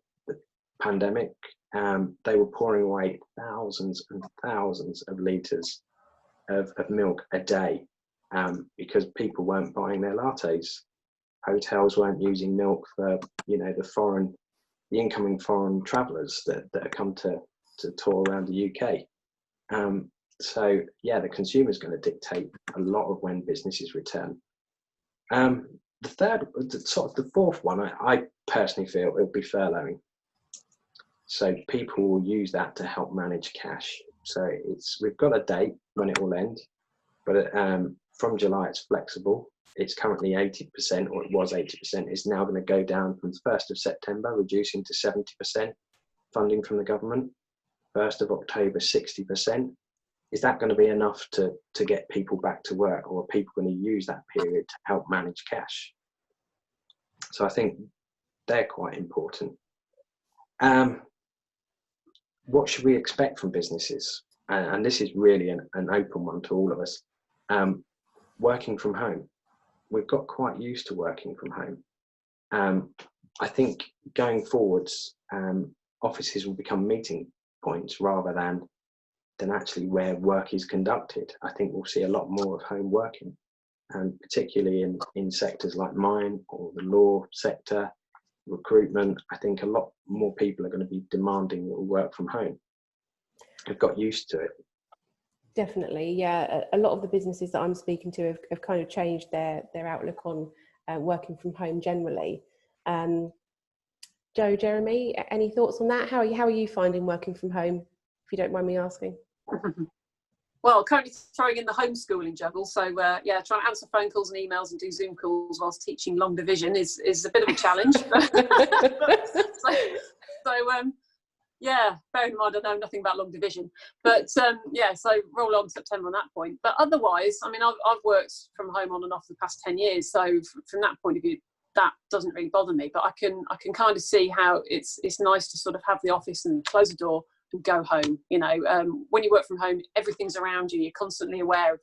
pandemic, they were pouring away thousands and thousands of litres of milk a day. because people weren't buying their lattes. Hotels weren't using milk for, you know, the incoming foreign travellers that have come to tour around the UK. So yeah, the consumer is going to dictate a lot of when businesses return. The fourth one, I personally feel it will be furloughing. So people will use that to help manage cash. So we've got a date when it will end, but from July it's flexible. It's currently 80%, or it was 80%. It's now going to go down from the 1st of September, reducing to 70% funding from the government. 1st of October, 60%. Is that going to be enough to get people back to work, or are people going to use that period to help manage cash? So I think they're quite important. What should we expect from businesses? And this is really an open one to all of us. Working from home. We've got quite used to working from home. I think going forwards, offices will become meeting points rather than actually where work is conducted. I think we'll see a lot more of home working, and particularly in sectors like mine or the law sector, recruitment. I think a lot more people are going to be demanding that we work from home. They've got used to it. Definitely, yeah. A lot of the businesses that I'm speaking to have kind of changed their outlook on working from home generally. Joe, Jeremy, any thoughts on that? How are you finding working from home, if you don't mind me asking? Well, currently throwing in the homeschooling juggle, so trying to answer phone calls and emails and do Zoom calls whilst teaching long division is a bit of a challenge. Bearing in mind I know nothing about long division, but so roll on September on that point. But otherwise, I mean, I've worked from home on and off the past 10 years, so from that point of view, that doesn't really bother me. But I can kind of see how it's nice to sort of have the office and close the door and go home. You know, when you work from home, everything's around you. You're constantly aware of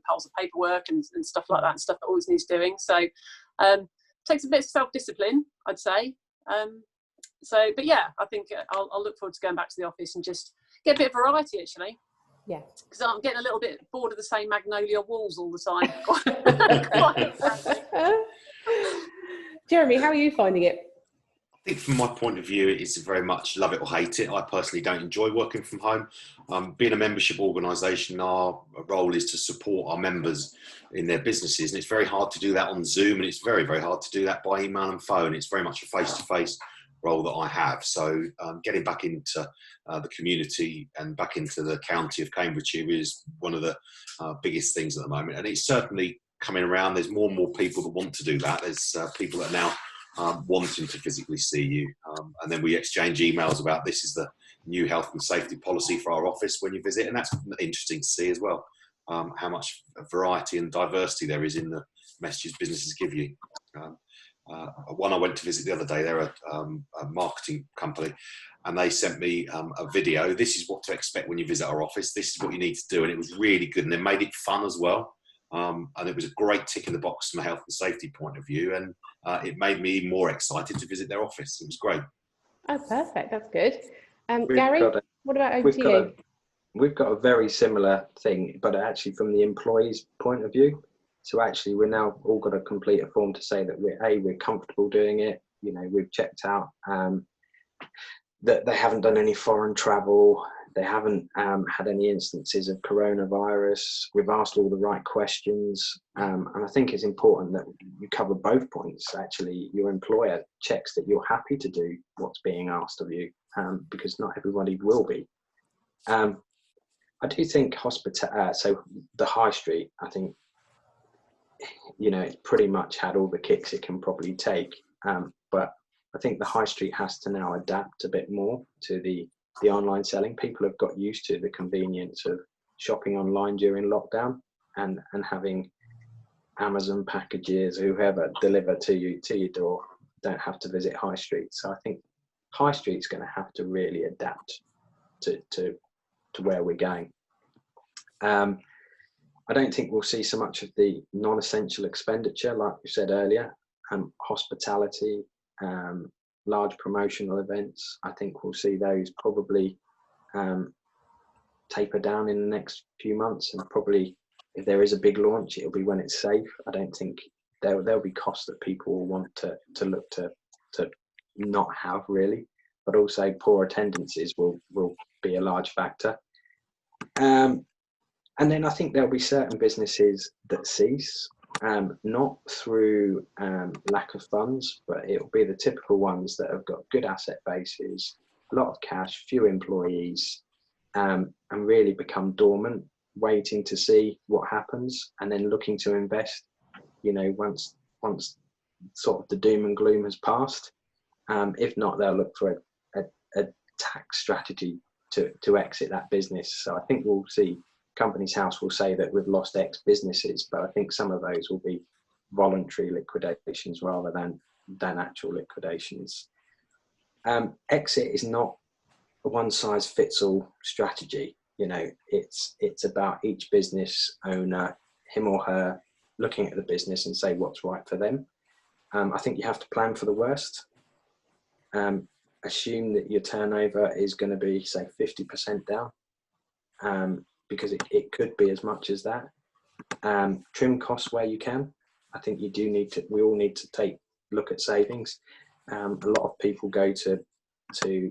piles of paperwork and stuff like that, and stuff that always needs doing. So takes a bit of self-discipline, I'd say. But yeah, I think I'll look forward to going back to the office and just get a bit of variety, actually. Yeah. Because I'm getting a little bit bored of the same magnolia walls all the time. Quite frankly. Jeremy, how are you finding it? I think from my point of view, it's very much love it or hate it. I personally don't enjoy working from home. Being a membership organisation, our role is to support our members in their businesses, and it's very hard to do that on Zoom, and it's very, very hard to do that by email and phone. It's very much a face-to-face role that I have. So getting back into the community and back into the county of Cambridgeshire is one of the biggest things at the moment, and it's certainly coming around. There's more and more people that want to do that. There's people that are now wanting to physically see you, and then we exchange emails about this is the new health and safety policy for our office when you visit, and that's interesting to see as well, how much variety and diversity there is in the messages businesses give you. One I went to visit the other day, they're a marketing company, and they sent me a video. This is what to expect when you visit our office. This is what you need to do, and it was really good, and they made it fun as well. And it was a great tick in the box from a health and safety point of view, and it made me more excited to visit their office. It was great. Oh, perfect. That's good. Gary, what about over to you? We've got a very similar thing, but actually from the employee's point of view. So actually, we're now all got to complete a form to say that we're comfortable doing it. You know, we've checked out that they haven't done any foreign travel. They haven't had any instances of coronavirus. We've asked all the right questions. And I think it's important that you cover both points. Actually, your employer checks that you're happy to do what's being asked of you, because not everybody will be. I do think so the high street, I think, it's pretty much had all the kicks it can probably take. But I think the high street has to now adapt a bit more to the online selling. People have got used to the convenience of shopping online during lockdown and having Amazon packages, whoever, deliver to your door. Don't have to visit high street. So I think high street's going to have to really adapt to where we're going. I don't think we'll see so much of the non-essential expenditure, like we said earlier, hospitality, large promotional events. I think we'll see those probably taper down in the next few months, and probably if there is a big launch, it'll be when it's safe. I don't think there'll be costs that people will want to look to not have really, but also poor attendances will be a large factor. And then I think there'll be certain businesses that cease, not through lack of funds, but it'll be the typical ones that have got good asset bases, a lot of cash, few employees, and really become dormant, waiting to see what happens, and then looking to invest, once sort of the doom and gloom has passed. If not, they'll look for a tax strategy to exit that business. So I think we'll see Companies House will say that we've lost X businesses, but I think some of those will be voluntary liquidations rather than actual liquidations. Exit is not a one-size-fits-all strategy. It's about each business owner, him or her, looking at the business and say what's right for them. I think you have to plan for the worst. Assume that your turnover is going to be, say, 50% down, because it could be as much as that. Trim costs where you can. I think we all need to look at savings. A lot of people go to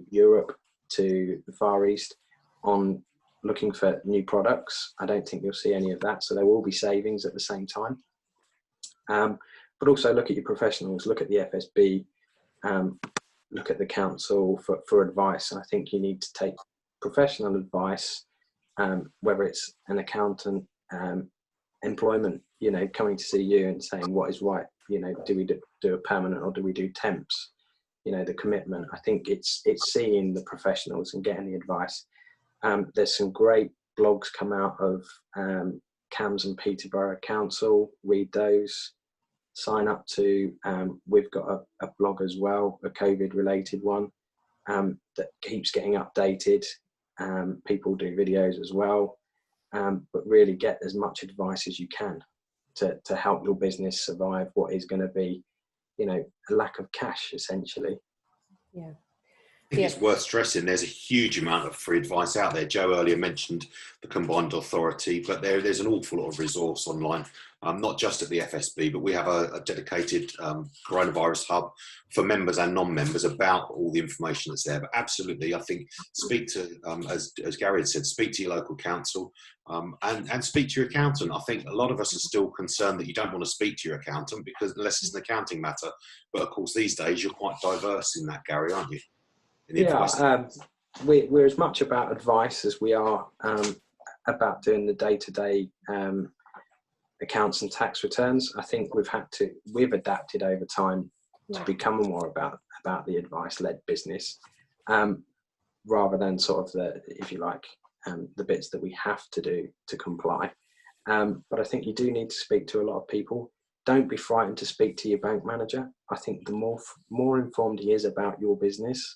Europe, to the Far East, on looking for new products. I don't think you'll see any of that. So there will be savings at the same time. But also look at your professionals, look at the FSB, look at the council for advice. And I think you need to take professional advice, whether it's an accountant, employment, coming to see you and saying what is right. Do we do a permanent or do we do temps? The commitment. I think it's seeing the professionals and getting the advice. There's some great blogs come out of Cams and Peterborough Council. Read those. Sign up to. We've got a blog as well, a COVID-related one, that keeps getting updated. People do videos as well, but really get as much advice as you can to help your business survive what is going to be, a lack of cash essentially. Yeah. I think it's worth stressing there's a huge amount of free advice out there. Joe earlier mentioned the Combined Authority, but there's an awful lot of resource online, not just at the FSB, but we have a dedicated coronavirus hub for members and non-members about all the information that's there. But absolutely, I think speak to, as Gary had said, speak to your local council and speak to your accountant. I think a lot of us are still concerned that you don't want to speak to your accountant because unless it's an accounting matter. But of course, these days you're quite diverse in that, Gary, aren't you? Yeah, we're as much about advice as we are about doing the day-to-day accounts and tax returns. I think we've adapted over time to become more about the advice-led business, rather than sort of the bits that we have to do to comply. But I think you do need to speak to a lot of people. Don't be frightened to speak to your bank manager. I think the more informed he is about your business,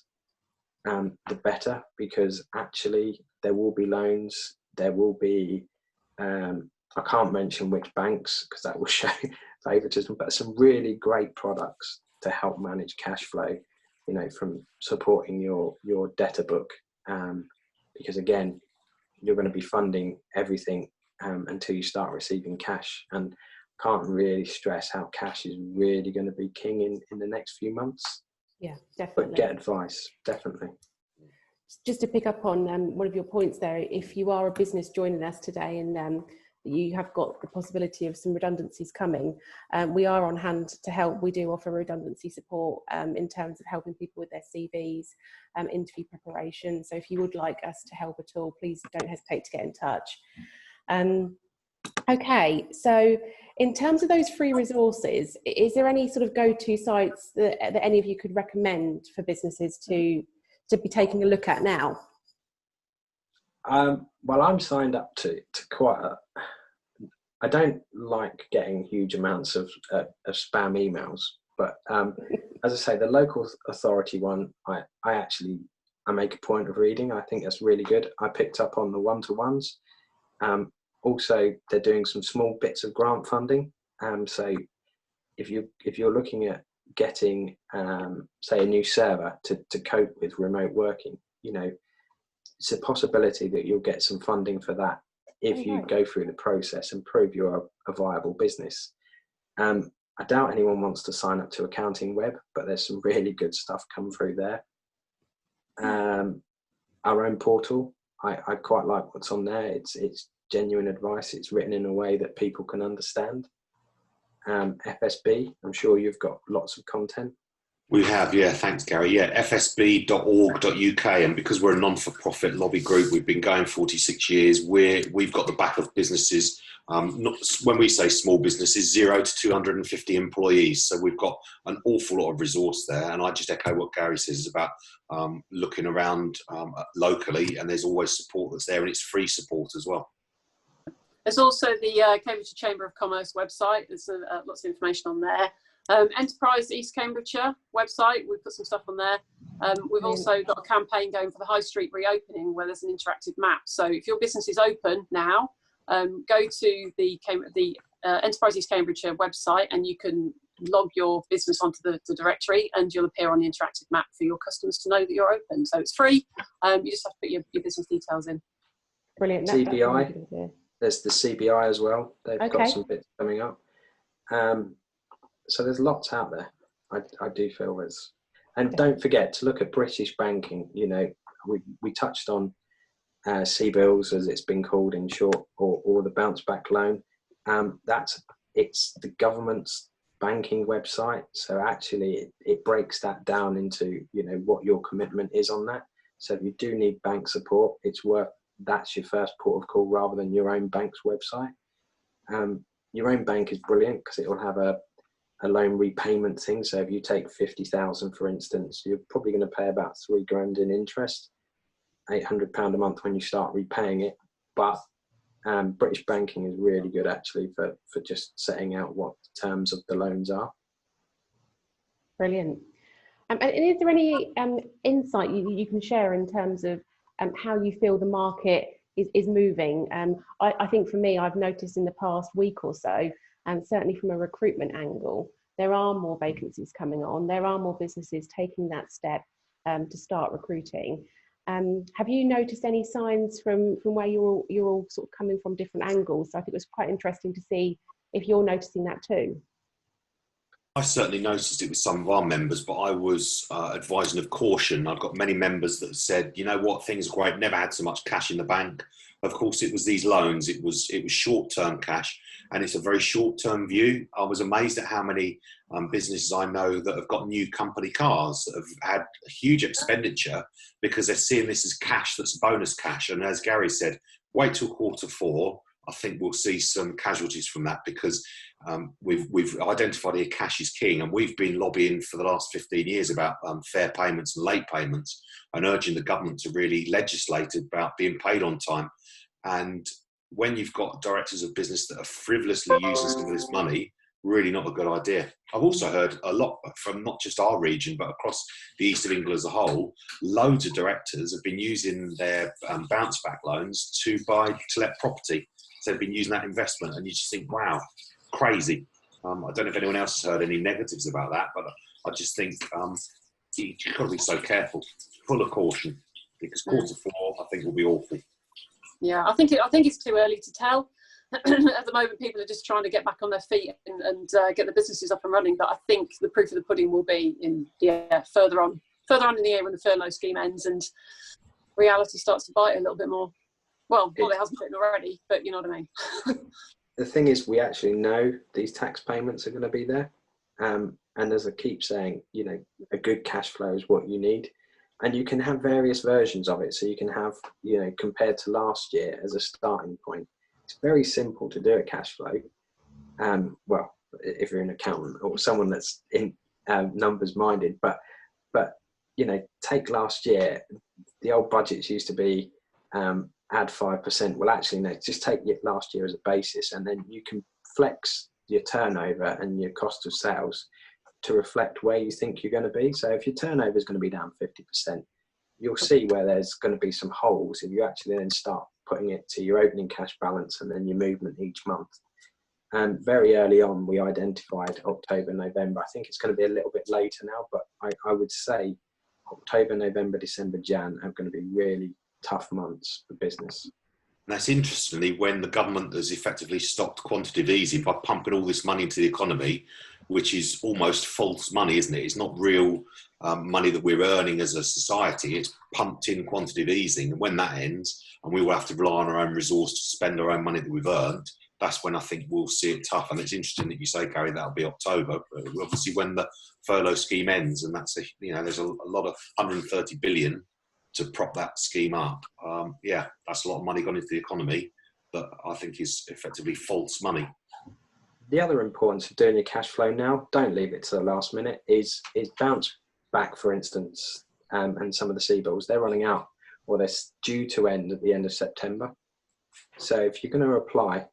the better, because actually there will be loans, there will be, I can't mention which banks because that will show favoritism, but some really great products to help manage cash flow, from supporting your debtor book, because again, you're going to be funding everything until you start receiving cash, and can't really stress how cash is really going to be king in the next few months. Yeah, definitely. But get advice, definitely. Just to pick up on one of your points there, if you are a business joining us today and you have got the possibility of some redundancies coming, we are on hand to help. We do offer redundancy support in terms of helping people with their CVs, interview preparation. So if you would like us to help at all, please don't hesitate to get in touch. Okay, so in terms of those free resources, is there any sort of go-to sites that any of you could recommend for businesses to be taking a look at now? Well, I'm signed up to quite I don't like getting huge amounts of spam emails, but as I say, the local authority one, I make a point of reading. I think that's really good. I picked up on the one-to-ones. Also, they're doing some small bits of grant funding. So if you're looking at getting, say, a new server to cope with remote working, it's a possibility that you'll get some funding for that if you go through the process and prove you're a viable business. I doubt anyone wants to sign up to Accounting Web, but there's some really good stuff come through there. Our own portal, I quite like what's on there. It's genuine advice. It's written in a way that people can understand. FSB, I'm sure you've got lots of content. We have, yeah, thanks Gary. Yeah, fsb.org.uk, and because we're a non-for-profit lobby group, we've been going 46 years. We've got the back of businesses, not, when we say small businesses, 0 to 250 employees. So we've got an awful lot of resource there, and I just echo what Gary says about looking around locally, and there's always support that's there, and it's free support as well. There's also the Cambridgeshire Chamber of Commerce website. There's lots of information on there. Enterprise East Cambridgeshire website, we've put some stuff on there. We've also got a campaign going for the High Street reopening where there's an interactive map. So if your business is open now, go to the Enterprise East Cambridgeshire website and you can log your business onto the directory, and you'll appear on the interactive map for your customers to know that you're open. So it's free. You just have to put your business details in. Brilliant. CBI, there's the CBI as well. They've got some bits coming up. So there's lots out there. I do feel there's, and don't forget to look at British banking. You know, we touched on CBILS, as it's been called in short, or the bounce back loan. It's the government's banking website. So actually it breaks that down into, you know, what your commitment is on that. So if you do need bank support, that's your first port of call rather than your own bank's website. Your own bank is brilliant because it will have a loan repayment thing. So if you take 50,000, for instance, you're probably going to pay about £3,000 in interest, £800 a month when you start repaying it. But British banking is really good actually for just setting out what the terms of the loans are. Brilliant. And is there any insight you can share in terms of how you feel the market is moving? I think for me, I've noticed in the past week or so, and certainly from a recruitment angle, there are more vacancies coming on. There are more businesses taking that step to start recruiting. Have you noticed any signs from where you're all sort of coming from different angles? So I think it was quite interesting to see if you're noticing that too. I certainly noticed it with some of our members, but I was advising of caution. I've got many members that said, you know what, things are great, never had so much cash in the bank. Of course, it was these loans, it was short-term cash, and it's a very short-term view. I was amazed at how many businesses I know that have got new company cars that have had a huge expenditure because they're seeing this as cash that's bonus cash. And as Gary said, wait till Q4. I think we'll see some casualties from that because we've identified here cash is king, and we've been lobbying for the last 15 years about fair payments and late payments, and urging the government to really legislate about being paid on time. And when you've got directors of business that are frivolously using some of this money, really not a good idea. I've also heard a lot from not just our region, but across the east of England as a whole, loads of directors have been using their bounce back loans to let property. So they've been using that investment, and you just think, wow, crazy. I don't know if anyone else has heard any negatives about that, but I just think you've got to be so careful, full of caution, because Q4 I think will be awful. Yeah, I think it's too early to tell. At the moment, people are just trying to get back on their feet and get the businesses up and running. But I think the proof of the pudding will be further on in the year when the furlough scheme ends and reality starts to bite a little bit more. Well, it hasn't been already, but you know what I mean. The thing is, we actually know these tax payments are going to be there. And as I keep saying, you know, a good cash flow is what you need. And you can have various versions of it. So you can have, you know, compared to last year as a starting point. It's very simple to do a cash flow. Well, if you're an accountant or someone that's in numbers minded, but you know, take last year, the old budgets used to be add 5%. Well, actually, no, just take last year as a basis, and then you can flex your turnover and your cost of sales to reflect where you think you're going to be. So if your turnover is going to be down 50%, you'll see where there's going to be some holes if you actually then start putting it to your opening cash balance and then your movement each month. And very early on, we identified October, November. I think it's going to be a little bit later now, but I would say October, November, December, Jan are going to be really tough months for business. that's interestingly when the government has effectively stopped quantitative easing by pumping all this money into the economy, which is almost false money, isn't it? It's not real money that we're earning as a society. It's pumped in quantitative easing. And when that ends and we will have to rely on our own resource to spend our own money that we've earned, that's when I think we'll see it tough. And it's interesting that you say, Gary, that'll be October. Obviously, when the furlough scheme ends, and that's there's a lot of 130 billion to prop that scheme up. That's a lot of money gone into the economy that I think is effectively false money. The other importance of doing your cash flow now, don't leave it to the last minute, is bounce back, for instance, and some of the C-bills, they're running out or they're due to end at the end of September. So if you're going to apply,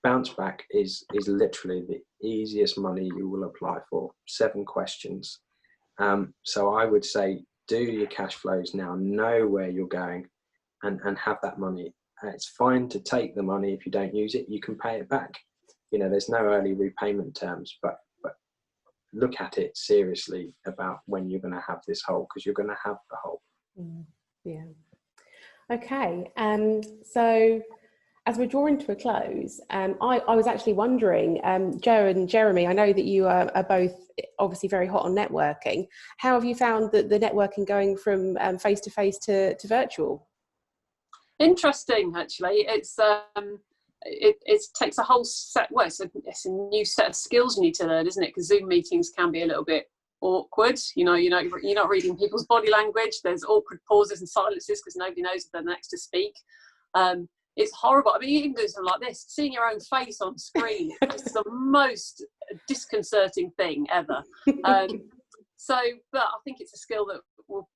bounce back is literally the easiest money you will apply for. 7 questions. So I would say do your cash flows now, know where you're going and have that money. It's fine to take the money if you don't use it, you can pay it back. There's no early repayment terms, but look at it seriously about when you're going to have this hole, because you're going to have the hole. Yeah. Okay. So as we're drawing to a close, I was actually wondering, Joe and Jeremy, I know that you are both obviously very hot on networking. How have you found the networking going from face-to-face to virtual? Interesting, actually. It takes a whole set, it's a new set of skills you need to learn, isn't it? Because Zoom meetings can be a little bit awkward. You're not reading people's body language. There's awkward pauses and silences because nobody knows if they're next to speak. It's horrible. I mean, you can do something like this. Seeing your own face on screen is the most disconcerting thing ever. But I think it's a skill that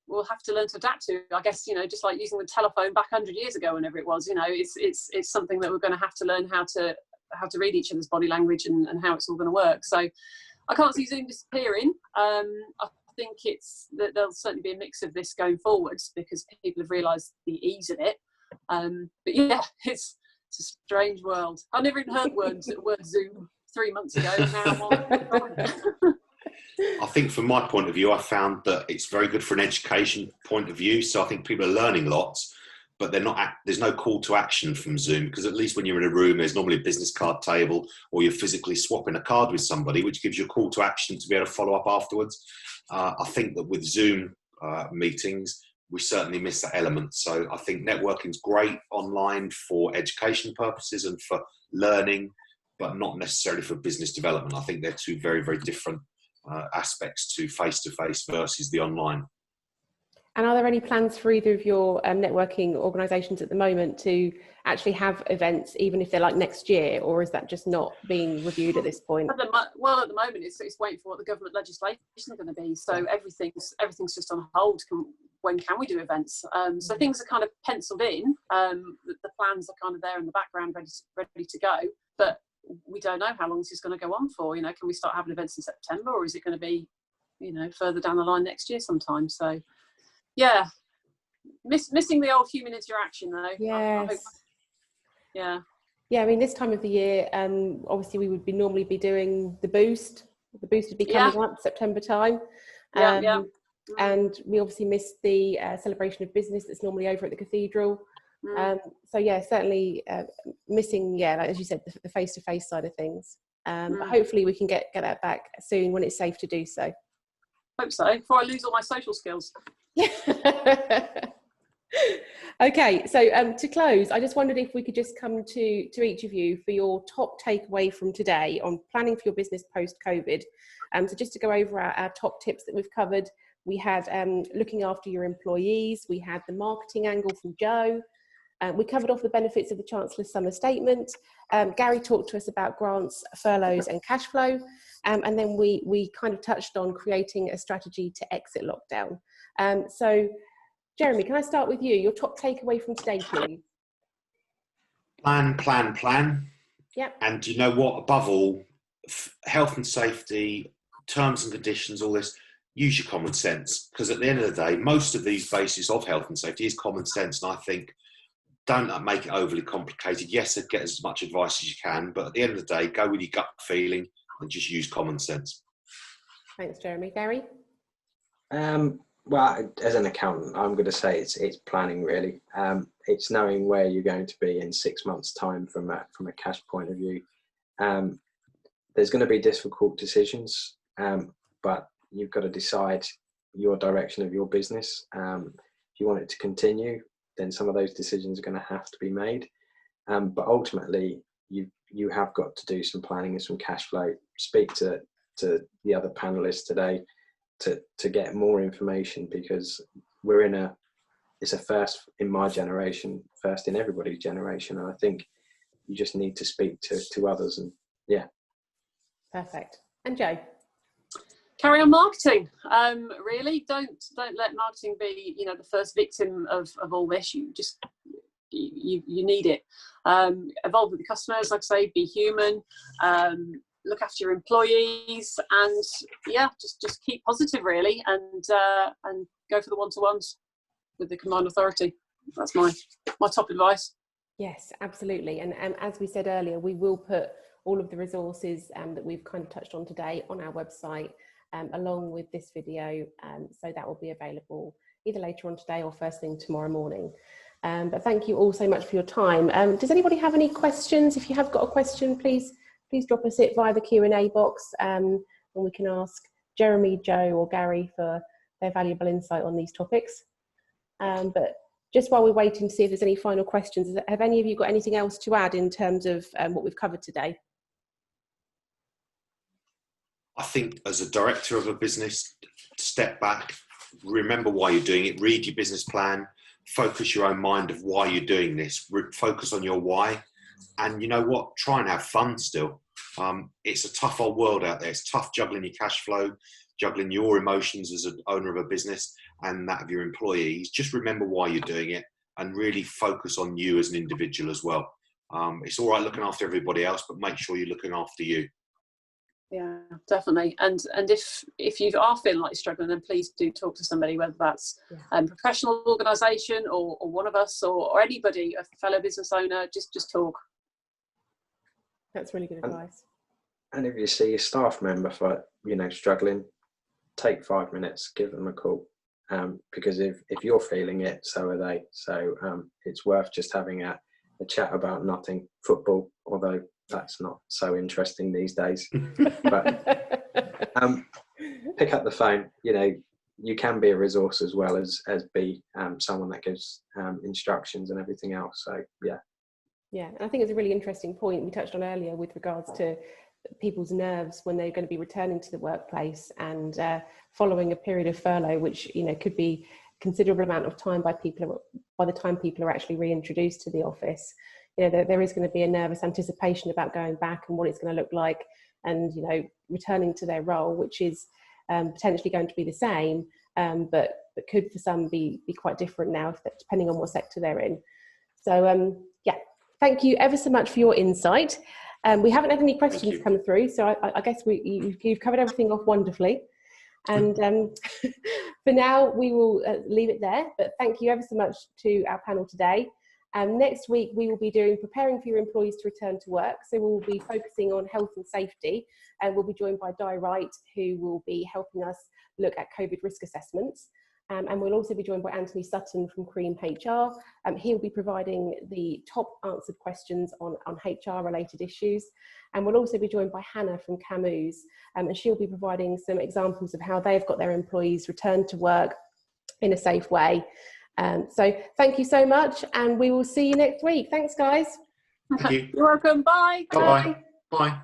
we'll have to learn to adapt to. I guess, just like using the telephone back 100 years ago, whenever it was, it's something that we're going to have to learn how to read each other's body language and how it's all going to work. So I can't see Zoom disappearing. I think that there'll certainly be a mix of this going forwards because people have realised the ease of it. But yeah, it's a strange world. I never even heard the word Zoom 3 months ago. Now I think from my point of view, I found that it's very good for an education point of view. So I think people are learning lots, but there's no call to action from Zoom, because at least when you're in a room, there's normally a business card table or you're physically swapping a card with somebody, which gives you a call to action to be able to follow up afterwards. I think that with Zoom meetings, we certainly miss that element. So I think networking's great online for education purposes and for learning, but not necessarily for business development. I think they're two very, very different aspects to face-to-face versus the online. And are there any plans for either of your networking organisations at the moment to actually have events, even if they're like next year, or is that just not being reviewed at this point? At the moment, it's waiting for what the government legislation is going to be. So everything's just on hold. When can we do events? So things are kind of penciled in. The plans are kind of there in the background, ready to go. But we don't know how long this is going to go on for. Can we start having events in September, or is it going to be, further down the line next year sometime? So, yeah, missing the old human interaction though. Yes. Yeah. Yeah, I mean, this time of the year, obviously we would normally be doing the boost. The boost would be coming up September time. And we obviously missed the celebration of business that's normally over at the cathedral. So yeah, certainly missing, like, as you said, the face-to-face side of things. But hopefully we can get that back soon when it's safe to do so. Hope so, before I lose all my social skills. Okay, so to close, I just wondered if we could just come to each of you for your top takeaway from today on planning for your business post-COVID. So just to go over our top tips that we've covered, we had looking after your employees, we had the marketing angle from Joe, we covered off the benefits of the Chancellor's summer statement. Gary talked to us about grants, furloughs and cash flow. And then we kind of touched on creating a strategy to exit lockdown. So Jeremy, can I start with you? Your top takeaway from today, please. Plan. Yep. And you know what? Above all, health and safety, terms and conditions, all this, use your common sense. Because at the end of the day, most of these bases of health and safety is common sense. And I think don't make it overly complicated. Yes, get as much advice as you can. But at the end of the day, go with your gut feeling and just use common sense. Thanks, Jeremy. Gary? Well, as an accountant, I'm going to say it's planning really. It's knowing where you're going to be in 6 months' time from a cash point of view. There's going to be difficult decisions, but you've got to decide your direction of your business. If you want it to continue, then some of those decisions are going to have to be made. But ultimately, you have got to do some planning and some cash flow. Speak to the other panelists today to get more information, because it's a first in my generation, first in everybody's generation, and I think you just need to speak to others. And yeah. Perfect. And Jo? Carry on marketing. Really, don't let marketing be, you know, the first victim of all this. You just you need it. Evolve with the customers, like I say, be human. Look after your employees, and yeah, just keep positive really, and go for the one-to-ones with the combined authority. That's my top advice. Yes, absolutely. And as we said earlier, we will put all of the resources that we've kind of touched on today on our website, along with this video, so that will be available either later on today or first thing tomorrow morning. But thank you all so much for your time. Does anybody have any questions? If you have got a question, please drop us it via the Q&A box, and we can ask Jeremy, Jo or Gary for their valuable insight on these topics. But just while we're waiting to see if there's any final questions, have any of you got anything else to add in terms of what we've covered today? I think as a director of a business, step back, remember why you're doing it, read your business plan, focus your own mind of why you're doing this, focus on your why, and you know what, try and have fun still. It's a tough old world out there. It's tough juggling your cash flow, juggling your emotions as an owner of a business and that of your employees. Just remember why you're doing it and really focus on you as an individual as well. It's all right looking after everybody else, but make sure you're looking after you. Yeah, definitely. And if you are feeling like you're struggling, then please do talk to somebody, whether that's a professional organisation or one of us or anybody, a fellow business owner. Just talk. That's really good advice. And if you see a staff member struggling, take 5 minutes, give them a call, because if you're feeling it, so are they. So it's worth just having a chat about nothing, football, although that's not so interesting these days. But pick up the phone. You can be a resource as well as be someone that gives instructions and everything else. So yeah, and I think it's a really interesting point we touched on earlier with regards to people's nerves when they're going to be returning to the workplace and following a period of furlough, which could be a considerable amount of time by the time people are actually reintroduced to the office. There is going to be a nervous anticipation about going back and what it's going to look like, and returning to their role, which is potentially going to be the same, but could for some be quite different now, depending on what sector they're in. So thank you ever so much for your insight. We haven't had any questions come through, so I guess you've covered everything off wonderfully. And for now, we will leave it there. But thank you ever so much to our panel today. Next week, we will be doing preparing for your employees to return to work. So we'll be focusing on health and safety, and we'll be joined by Di Wright, who will be helping us look at COVID risk assessments. And we'll also be joined by Anthony Sutton from Cream HR. He'll be providing the top answered questions on HR related issues. And we'll also be joined by Hannah from Camus, and she'll be providing some examples of how they've got their employees returned to work in a safe way. So thank you so much, and we will see you next week. Thanks, guys. Thank you. You're welcome. Bye. Bye-bye. Bye.